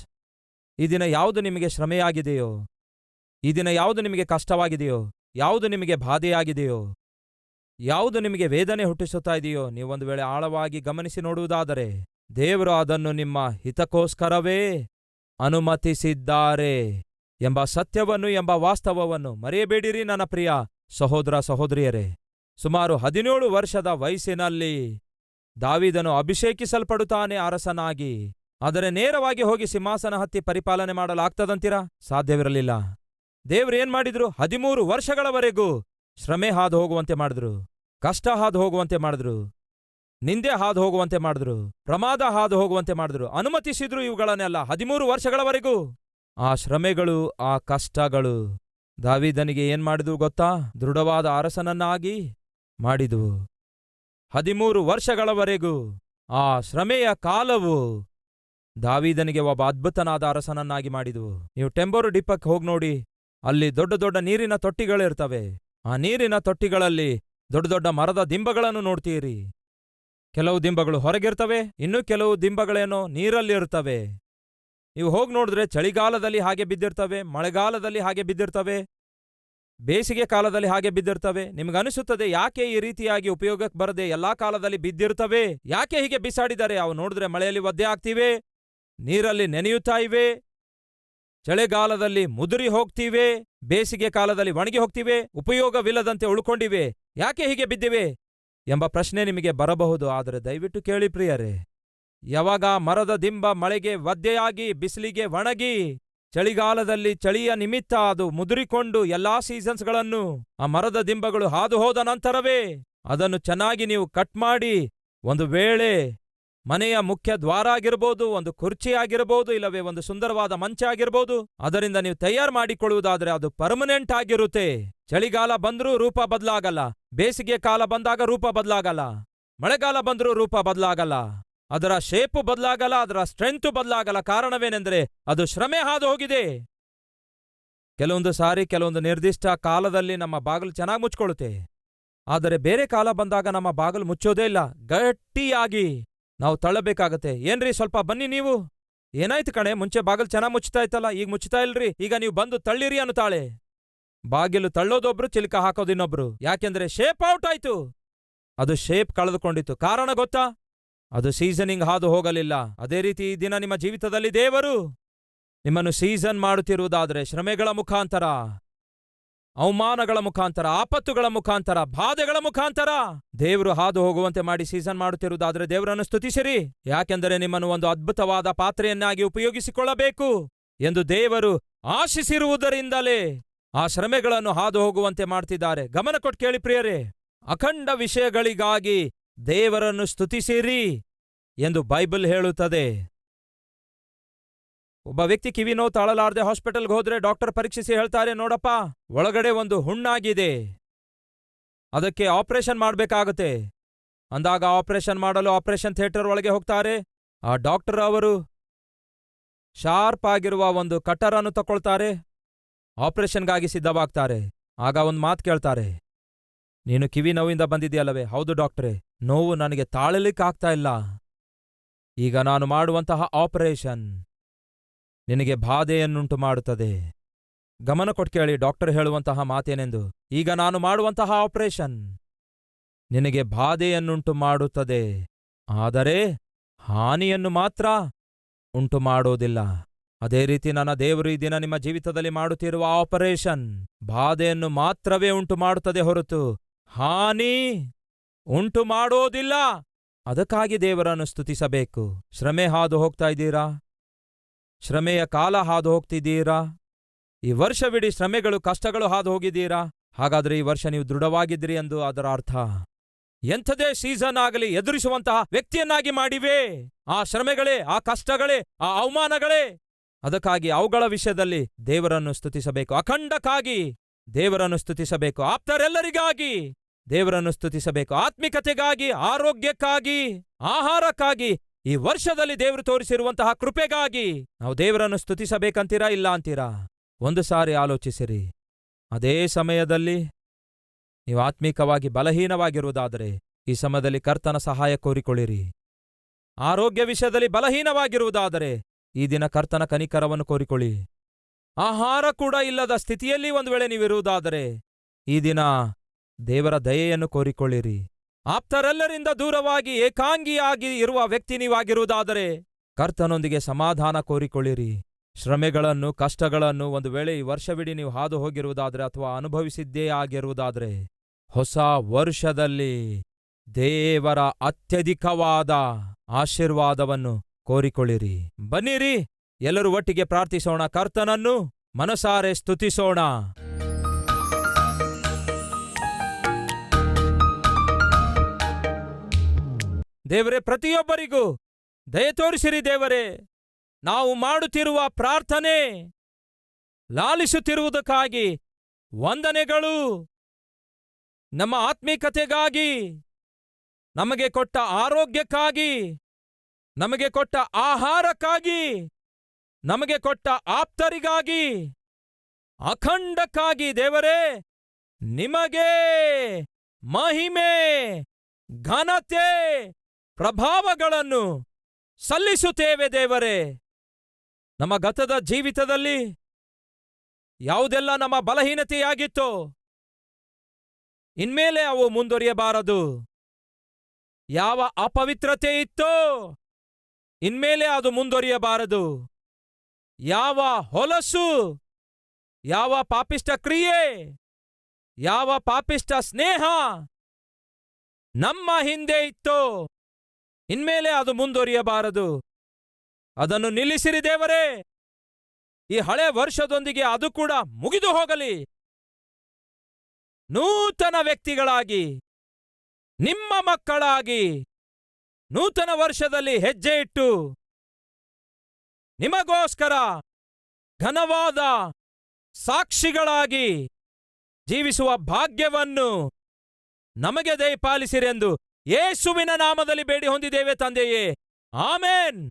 ಈ ದಿನ ಯಾವುದು ನಿಮಗೆ ಶ್ರಮೆಯಾಗಿದೆಯೋ, ಈ ದಿನ ಯಾವುದು ನಿಮಗೆ ಕಷ್ಟವಾಗಿದೆಯೋ, ಯಾವುದು ನಿಮಗೆ ಬಾಧೆಯಾಗಿದೆಯೋ, ಯಾವುದು ನಿಮಗೆ ವೇದನೆ ಹುಟ್ಟಿಸುತ್ತಾ ಇದೆಯೋ, ನೀವೊಂದು ವೇಳೆ ಆಳವಾಗಿ ಗಮನಿಸಿ ನೋಡುವುದಾದರೆ ದೇವರು ಅದನ್ನು ನಿಮ್ಮ ಹಿತಕ್ಕೋಸ್ಕರವೇ ಅನುಮತಿಸಿದ್ದಾರೆ ಎಂಬ ಸತ್ಯವನ್ನು, ಎಂಬ ವಾಸ್ತವವನ್ನು ಮರೆಯಬೇಡಿರಿ ನನ್ನ ಪ್ರಿಯ ಸಹೋದರ ಸಹೋದರಿಯರೇ. ಸುಮಾರು 17 ವರ್ಷದ ವಯಸ್ಸಿನಲ್ಲಿ ದಾವೀದನು ಅಭಿಷೇಕಿಸಲ್ಪಡುತ್ತಾನೆ ಅರಸನಾಗಿ. ಆದರೆ ನೇರವಾಗಿ ಹೋಗಿ ಸಿಂಹಾಸನ ಹತ್ತಿ ಪರಿಪಾಲನೆ ಮಾಡಲಾಗ್ತದಂತೀರಾ? ಸಾಧ್ಯವಿರಲಿಲ್ಲ. ದೇವ್ರೇನ್ ಮಾಡಿದ್ರು? 13 ವರ್ಷಗಳವರೆಗೂ ಶ್ರಮೆ ಹಾದು ಹೋಗುವಂತೆ ಮಾಡಿದ್ರು, ಕಷ್ಟ ಹಾದು ಹೋಗುವಂತೆ ಮಾಡಿದ್ರು, ನಿಂದೆ ಹಾದು ಹೋಗುವಂತೆ ಮಾಡಿದ್ರು, ಪ್ರಮಾದ ಹಾದು ಹೋಗುವಂತೆ ಮಾಡಿದ್ರು, ಅನುಮತಿಸಿದ್ರು ಇವುಗಳನ್ನೆಲ್ಲ 13 ವರ್ಷಗಳವರೆಗೂ. ಆ ಶ್ರಮೆಗಳು, ಆ ಕಷ್ಟಗಳು ದಾವೀದನಿಗೆ ಏನ್ ಮಾಡಿದ್ವು ಗೊತ್ತಾ? ದೃಢವಾದ ಅರಸನನ್ನಾಗಿ ಮಾಡಿದ್ವು. 13 ವರ್ಷಗಳವರೆಗೂ ಆ ಶ್ರಮೆಯ ಕಾಲವು ದಾವೀದನಿಗೆ ಒಬ್ಬ ಅದ್ಭುತನಾದ ಅರಸನನ್ನಾಗಿ ಮಾಡಿದ್ವು. ನೀವು ಟೆಂಬೋರು ಡಿಪ್ಪಕ್ಕೆ ಹೋಗಿ ನೋಡಿ, ಅಲ್ಲಿ ದೊಡ್ಡ ದೊಡ್ಡ ನೀರಿನ ತೊಟ್ಟಿಗಳಿರ್ತವೆ. ಆ ನೀರಿನ ತೊಟ್ಟಿಗಳಲ್ಲಿ ದೊಡ್ಡ ದೊಡ್ಡ ಮರದ ದಿಂಬಗಳನ್ನು ನೋಡ್ತೀರಿ. ಕೆಲವು ದಿಂಬಗಳು ಹೊರಗಿರ್ತವೆ, ಇನ್ನು ಕೆಲವು ದಿಂಬಗಳೇನೋ ನೀರಲ್ಲಿರ್ತವೆ. ನೀವು ಹೋಗಿ ನೋಡಿದ್ರೆ ಚಳಿಗಾಲದಲ್ಲಿ ಹಾಗೆ ಬಿದ್ದಿರ್ತವೆ, ಮಳೆಗಾಲದಲ್ಲಿ ಹಾಗೆ ಬಿದ್ದಿರ್ತವೆ, ಬೇಸಿಗೆ ಕಾಲದಲ್ಲಿ ಹಾಗೆ ಬಿದ್ದಿರ್ತವೆ. ನಿಮಗನಿಸುತ್ತದೆ ಯಾಕೆ ಈ ರೀತಿಯಾಗಿ ಉಪಯೋಗಕ್ಕೆ ಬರದೆ ಎಲ್ಲಾ ಕಾಲದಲ್ಲಿ ಬಿದ್ದಿರ್ತವೆ, ಯಾಕೆ ಹೀಗೆ ಬಿಸಾಡಿದ್ದಾರೆ? ಅವು ನೋಡಿದ್ರೆ ಮಳೆಯಲ್ಲಿ ಒದ್ದೆ ಆಗ್ತಿವೆ, ನೀರಲ್ಲಿ ನೆನೆಯುತ್ತಾ ಇವೆ, ಚಳಿಗಾಲದಲ್ಲಿ ಮುದುರಿ ಹೋಗ್ತಿವೆ, ಬೇಸಿಗೆ ಕಾಲದಲ್ಲಿ ಒಣಗಿ ಹೋಗ್ತಿವೆ, ಉಪಯೋಗವಿಲ್ಲದಂತೆ ಉಳ್ಕೊಂಡಿವೆ, ಯಾಕೆ ಹೀಗೆ ಬಿದ್ದಿವೆ ಎಂಬ ಪ್ರಶ್ನೆ ನಿಮಗೆ ಬರಬಹುದು. ಆದರೆ ದಯವಿಟ್ಟು ಕೇಳಿ ಪ್ರಿಯರೇ, ಯಾವಾಗ ಮರದ ದಿಂಬ ಮಳೆಗೆ ಒದ್ದೆಯಾಗಿ, ಬಿಸಿಲಿಗೆ ಒಣಗಿ, ಚಳಿಗಾಲದಲ್ಲಿ ಚಳಿಯ ನಿಮಿತ್ತ ಅದು ಮುದುರಿಕೊಂಡು ಎಲ್ಲಾ ಸೀಸನ್ಸ್ಗಳನ್ನು ಆ ಮರದ ದಿಂಬಗಳು ಹಾದು ಹೋದ ನಂತರವೇ ಅದನ್ನು ಚೆನ್ನಾಗಿ ನೀವು ಕಟ್ ಮಾಡಿ, ಒಂದು ವೇಳೆ ಮನೆಯ ಮುಖ್ಯ ದ್ವಾರ ಆಗಿರ್ಬೋದು, ಒಂದು ಕುರ್ಚಿ ಆಗಿರಬಹುದು, ಇಲ್ಲವೇ ಒಂದು ಸುಂದರವಾದ ಮಂಚ ಆಗಿರ್ಬೋದು, ಅದರಿಂದ ನೀವು ತಯಾರು ಮಾಡಿಕೊಳ್ಳುವುದಾದ್ರೆ ಅದು ಪರ್ಮನೆಂಟ್ ಆಗಿರುತ್ತೆ. ಚಳಿಗಾಲ ಬಂದ್ರೂ ರೂಪ ಬದಲಾಗಲ್ಲ, ಬೇಸಿಗೆ ಕಾಲ ಬಂದಾಗ ರೂಪ ಬದಲಾಗಲ್ಲ, ಮಳೆಗಾಲ ಬಂದ್ರೂ ರೂಪ ಬದಲಾಗಲ್ಲ, ಅದರ ಶೇಪು ಬದಲಾಗಲ್ಲ, ಅದರ ಸ್ಟ್ರೆಂತ್ ಬದಲಾಗಲ್ಲ. ಕಾರಣವೇನೆಂದರೆ ಅದು ಶ್ರಮೆ ಹಾದು ಹೋಗಿದೆ. ಕೆಲವೊಂದು ಸಾರಿ ಕೆಲವೊಂದು ನಿರ್ದಿಷ್ಟ ಕಾಲದಲ್ಲಿ ನಮ್ಮ ಬಾಗಿಲು ಚೆನ್ನಾಗಿ ಮುಚ್ಕೊಳ್ಳುತ್ತೆ, ಆದರೆ ಬೇರೆ ಕಾಲ ಬಂದಾಗ ನಮ್ಮ ಬಾಗಿಲು ಮುಚ್ಚೋದೇ ಇಲ್ಲ, ಗಟ್ಟಿಯಾಗಿ ನಾವು ತಳ್ಳಬೇಕಾಗತ್ತೆ. ಏನ್ರಿ ಸ್ವಲ್ಪ ಬನ್ನಿ, ನೀವು ಏನಾಯ್ತು ಕಣೆ, ಮುಂಚೆ ಬಾಗಿಲು ಚೆನ್ನಾಗಿ ಮುಚ್ತಾ ಇತ್ತಲ್ಲ, ಈಗ ಮುಚ್ತಾ ಇಲ್ರಿ, ಈಗ ನೀವು ಬಂದು ತಳ್ಳಿರಿ ಅನ್ನುತ್ತಾಳೆ. ಬಾಗಿಲು ತಳ್ಳೋದೊಬ್ರು, ಚಿಲ್ಕ ಹಾಕೋದಿನ್ನೊಬ್ರು. ಯಾಕೆಂದ್ರೆ ಶೇಪ್ ಔಟ್ ಆಯ್ತು, ಅದು ಶೇಪ್ ಕಳೆದುಕೊಂಡಿತ್ತು. ಕಾರಣ ಗೊತ್ತಾ? ಅದು ಸೀಸನಿಂಗ್ ಹಾದು ಹೋಗಲಿಲ್ಲ. ಅದೇ ರೀತಿ ಈ ದಿನ ನಿಮ್ಮ ಜೀವಿತದಲ್ಲಿ ದೇವರು ನಿಮ್ಮನ್ನು ಸೀಸನ್ ಮಾಡುತ್ತಿರುವುದಾದರೆ, ಶ್ರಮೆಗಳ ಮುಖಾಂತರ, ಅವಮಾನಗಳ ಮುಖಾಂತರ, ಆಪತ್ತುಗಳ ಮುಖಾಂತರ, ಬಾಧೆಗಳ ಮುಖಾಂತರ ದೇವರು ಹಾದು ಹೋಗುವಂತೆ ಮಾಡಿ ಸೀಸನ್ ಮಾಡುತ್ತಿರುವುದಾದರೆ ದೇವರನ್ನು ಸ್ತುತಿಸಿರಿ. ಯಾಕೆಂದರೆ ನಿಮ್ಮನ್ನು ಒಂದು ಅದ್ಭುತವಾದ ಪಾತ್ರೆಯನ್ನಾಗಿ ಉಪಯೋಗಿಸಿಕೊಳ್ಳಬೇಕು ಎಂದು ದೇವರು ಆಶಿಸಿರುವುದರಿಂದಲೇ ಆ ಶ್ರಮೆಗಳನ್ನು ಹಾದು ಹೋಗುವಂತೆ ಮಾಡ್ತಿದ್ದಾರೆ. ಗಮನ ಕೊಟ್ಟು ಕೇಳಿ ಪ್ರಿಯರೇ, ಅಖಂಡ ವಿಷಯಗಳಿಗಾಗಿ ದೇವರನ್ನು ಸ್ತುತಿಸಿರಿ ಎಂದು ಬೈಬಲ್ ಹೇಳುತ್ತದೆ. ಒಬ್ಬ ವ್ಯಕ್ತಿ ಕಿವಿ ನೋವು ತಾಳಲಾರದೆ ಹಾಸ್ಪಿಟಲ್ಗೆ ಹೋದ್ರೆ ಡಾಕ್ಟರ್ ಪರೀಕ್ಷಿಸಿ ಹೇಳ್ತಾರೆ, ನೋಡಪ್ಪ ಒಳಗಡೆ ಒಂದು ಹುಣ್ಣಾಗಿದೆ, ಅದಕ್ಕೆ ಆಪರೇಷನ್ ಮಾಡಬೇಕಾಗುತ್ತೆ. ಅಂದಾಗ ಆಪರೇಷನ್ ಮಾಡಲು ಆಪರೇಷನ್ ಥಿಯೇಟರ್ ಒಳಗೆ ಹೋಗ್ತಾರೆ. ಆ ಡಾಕ್ಟರ್ ಅವರು ಶಾರ್ಪ್ ಆಗಿರುವ ಒಂದು ಕಟರ್ ಅನ್ನು ತಕೊಳ್ತಾರೆ, ಆಪರೇಷನ್ಗಾಗಿ ಸಿದ್ಧವಾಗ್ತಾರೆ. ಆಗ ಒಂದು ಮಾತು ಕೇಳ್ತಾರೆ, ನೀನು ಕಿವಿ ನೋವಿಂದ ಬಂದಿದೆಯಲ್ಲವೇ? ಹೌದು ಡಾಕ್ಟ್ರೇ, ನೋವು ನನಗೆ ತಾಳಲಿಕ್ಕಾಗ್ತಾ ಇಲ್ಲ. ಈಗ ನಾನು ಮಾಡುವಂತಹ ಆಪರೇಷನ್ ನಿನಗೆ ಬಾಧೆಯನ್ನುಂಟು ಮಾಡುತ್ತದೆ. ಗಮನ ಕೊಟ್ಟು ಕೇಳಿ ಡಾಕ್ಟರ್ ಹೇಳುವಂತಹ ಮಾತೇನೆಂದು. ಈಗ ನಾನು ಮಾಡುವಂತಹ ಆಪರೇಷನ್ ನಿನಗೆ ಬಾಧೆಯನ್ನುಂಟು ಮಾಡುತ್ತದೆ, ಆದರೆ ಹಾನಿಯನ್ನು ಮಾತ್ರ ಉಂಟು ಮಾಡೋದಿಲ್ಲ. ಅದೇ ರೀತಿ ನನ್ನ ದೇವರು ಈ ದಿನ ನಿಮ್ಮ ಜೀವಿತದಲ್ಲಿ ಮಾಡುತ್ತಿರುವ ಆಪರೇಷನ್ ಬಾಧೆಯನ್ನು ಮಾತ್ರವೇ ಉಂಟು ಮಾಡುತ್ತದೆ ಹೊರತು ಹಾನಿ ಉಂಟು ಮಾಡೋದಿಲ್ಲ. ಅದಕ್ಕಾಗಿ ದೇವರನ್ನು ಸ್ತುತಿಸಬೇಕು. ಶ್ರಮೆ ಹಾದು ಹೋಗ್ತಾ ಇದ್ದೀರಾ? ಶ್ರಮೆಯ ಕಾಲ ಹಾದು ಹೋಗ್ತಿದ್ದೀರಾ? ಈ ವರ್ಷವಿಡೀ ಶ್ರಮೆಗಳು, ಕಷ್ಟಗಳು ಹಾದು ಹೋಗಿದ್ದೀರಾ? ಹಾಗಾದ್ರೆ ಈ ವರ್ಷ ನೀವು ದೃಢವಾಗಿದ್ದೀರಿ ಎಂದು ಅದರ ಅರ್ಥ. ಎಂಥದೇ ಸೀಸನ್ ಆಗಲಿ ಎದುರಿಸುವಂತಹ ವ್ಯಕ್ತಿಯನ್ನಾಗಿ ಮಾಡಿವೆ ಆ ಶ್ರಮೆಗಳೇ, ಆ ಕಷ್ಟಗಳೇ, ಆ ಅವಮಾನಗಳೇ. ಅದಕ್ಕಾಗಿ ಅವುಗಳ ವಿಷಯದಲ್ಲಿ ದೇವರನ್ನು ಸ್ತುತಿಸಬೇಕು. ಅಖಂಡಕ್ಕಾಗಿ ದೇವರನ್ನು ಸ್ತುತಿಸಬೇಕು. ಆಪ್ತರೆಲ್ಲರಿಗಾಗಿ ದೇವರನ್ನು ಸ್ತುತಿಸಬೇಕು. ಆತ್ಮಿಕತೆಗಾಗಿ, ಆರೋಗ್ಯಕ್ಕಾಗಿ, ಆಹಾರಕ್ಕಾಗಿ, ಈ ವರ್ಷದಲ್ಲಿ ದೇವರು ತೋರಿಸಿರುವಂತಹ ಕೃಪೆಗಾಗಿ ನಾವು ದೇವರನ್ನು ಸ್ತುತಿಸಬೇಕಂತೀರಾ, ಇಲ್ಲ ಅಂತೀರಾ? ಒಂದು ಸಾರಿ ಆಲೋಚಿಸಿರಿ. ಅದೇ ಸಮಯದಲ್ಲಿ ನೀವು ಆತ್ಮೀಕವಾಗಿ ಬಲಹೀನವಾಗಿರುವುದಾದರೆ ಈ ಸಮಯದಲ್ಲಿ ಕರ್ತನ ಸಹಾಯ ಕೋರಿಕೊಳ್ಳಿರಿ. ಆರೋಗ್ಯ ವಿಷಯದಲ್ಲಿ ಬಲಹೀನವಾಗಿರುವುದಾದರೆ ಈ ದಿನ ಕರ್ತನ ಕನಿಕರವನ್ನು ಕೋರಿಕೊಳ್ಳಿ. ಆಹಾರ ಕೂಡ ಇಲ್ಲದ ಸ್ಥಿತಿಯಲ್ಲಿ ಒಂದು ವೇಳೆ ನೀವಿರುವುದಾದರೆ ಈ ದಿನ ದೇವರ ದಯೆಯನ್ನು ಕೋರಿಕೊಳ್ಳಿರಿ. ಆಪ್ತರೆಲ್ಲರಿಂದ ದೂರವಾಗಿ ಏಕಾಂಗಿಯಾಗಿ ಇರುವ ವ್ಯಕ್ತಿ ನೀವಾಗಿರುವುದಾದರೆ ಕರ್ತನೊಂದಿಗೆ ಸಮಾಧಾನ ಕೋರಿಕೊಳ್ಳಿರಿ. ಶ್ರಮೆಗಳನ್ನು ಕಷ್ಟಗಳನ್ನು ಒಂದು ವೇಳೆ ಈ ವರ್ಷವಿಡೀ ನೀವು ಹಾದು ಹೋಗಿರುವುದಾದರೆ ಅಥವಾ ಅನುಭವಿಸಿದ್ದೇ ಆಗಿರುವುದಾದರೆ ಹೊಸ ವರ್ಷದಲ್ಲಿ ದೇವರ ಅತ್ಯಧಿಕವಾದ ಆಶೀರ್ವಾದವನ್ನು ಕೋರಿಕೊಳ್ಳಿರಿ. ಬನ್ನಿರಿ, ಎಲ್ಲರೂ ಒಟ್ಟಿಗೆ ಪ್ರಾರ್ಥಿಸೋಣ. ಕರ್ತನನ್ನು ಮನಸಾರೆ ಸ್ತುತಿಸೋಣ. ದೇವರೇ, ಪ್ರತಿಯೊಬ್ಬರಿಗೂ ದಯೆ ತೋರಿಸಿರಿ. ದೇವರೇ, ನಾವು ಮಾಡುತ್ತಿರುವ ಪ್ರಾರ್ಥನೆ ಲಾಲಿಸುತ್ತಿರುವುದಕ್ಕಾಗಿ ವಂದನೆಗಳು. ನಮ್ಮ ಆತ್ಮೀಕತೆಗಾಗಿ, ನಮಗೆ ಕೊಟ್ಟ ಆರೋಗ್ಯಕ್ಕಾಗಿ, ನಮಗೆ ಕೊಟ್ಟ ಆಹಾರಕ್ಕಾಗಿ, ನಮಗೆ ಕೊಟ್ಟ ಆಪ್ತರಿಗಾಗಿ, ಅಖಂಡಕ್ಕಾಗಿ ದೇವರೇ ನಿಮಗೆ ಮಹಿಮೆ, ಘನತೆ, ಪ್ರಭಾವಗಳನ್ನು ಸಲ್ಲಿಸುತ್ತೇವೆ. ದೇವರೇ, ನಮ್ಮ ಗತದ ಜೀವಿತದಲ್ಲಿ ಯಾವುದೆಲ್ಲ ನಮ್ಮ ಬಲಹೀನತೆಯಾಗಿತ್ತೋ ಇನ್ಮೇಲೆ ಅವು ಮುಂದುವರಿಯಬಾರದು. ಯಾವ ಅಪವಿತ್ರತೆ ಇತ್ತೋ ಇನ್ಮೇಲೆ ಅದು ಮುಂದುವರಿಯಬಾರದು. ಯಾವ ಹೊಲಸು, ಯಾವ ಪಾಪಿಷ್ಟ ಕ್ರಿಯೆ, ಯಾವ ಪಾಪಿಷ್ಟ ಸ್ನೇಹ ನಮ್ಮ ಹಿಂದೆ ಇತ್ತೋ ಇನ್ಮೇಲೆ ಅದು ಮುಂದುವರಿಯಬಾರದು. ಅದನ್ನು ನಿಲ್ಲಿಸಿರಿ ದೇವರೇ. ಈ ಹಳೆ ವರ್ಷದೊಂದಿಗೆ ಅದು ಕೂಡ ಮುಗಿದು ಹೋಗಲಿ. ನೂತನ ವ್ಯಕ್ತಿಗಳಾಗಿ, ನಿಮ್ಮ ಮಕ್ಕಳಾಗಿ ನೂತನ ವರ್ಷದಲ್ಲಿ ಹೆಜ್ಜೆ ಇಟ್ಟು ನಿಮಗೋಸ್ಕರ ಘನವಾದ ಸಾಕ್ಷಿಗಳಾಗಿ ಜೀವಿಸುವ ಭಾಗ್ಯವನ್ನು ನಮಗೆ ದಯಪಾಲಿಸಿರೆಂದು ಯೇಸುವಿನ ನಾಮದಲ್ಲಿ ಬೇಡಿ ಹೊಂದಿದ್ದೇವೆ ತಂದೆಯೇ, ಆಮೆನ್.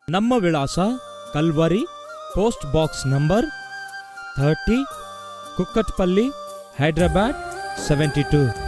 ನಮ್ಮ ವಿಳಾಸ Calvary, post box number 30, Kukatpally, Hyderabad 72.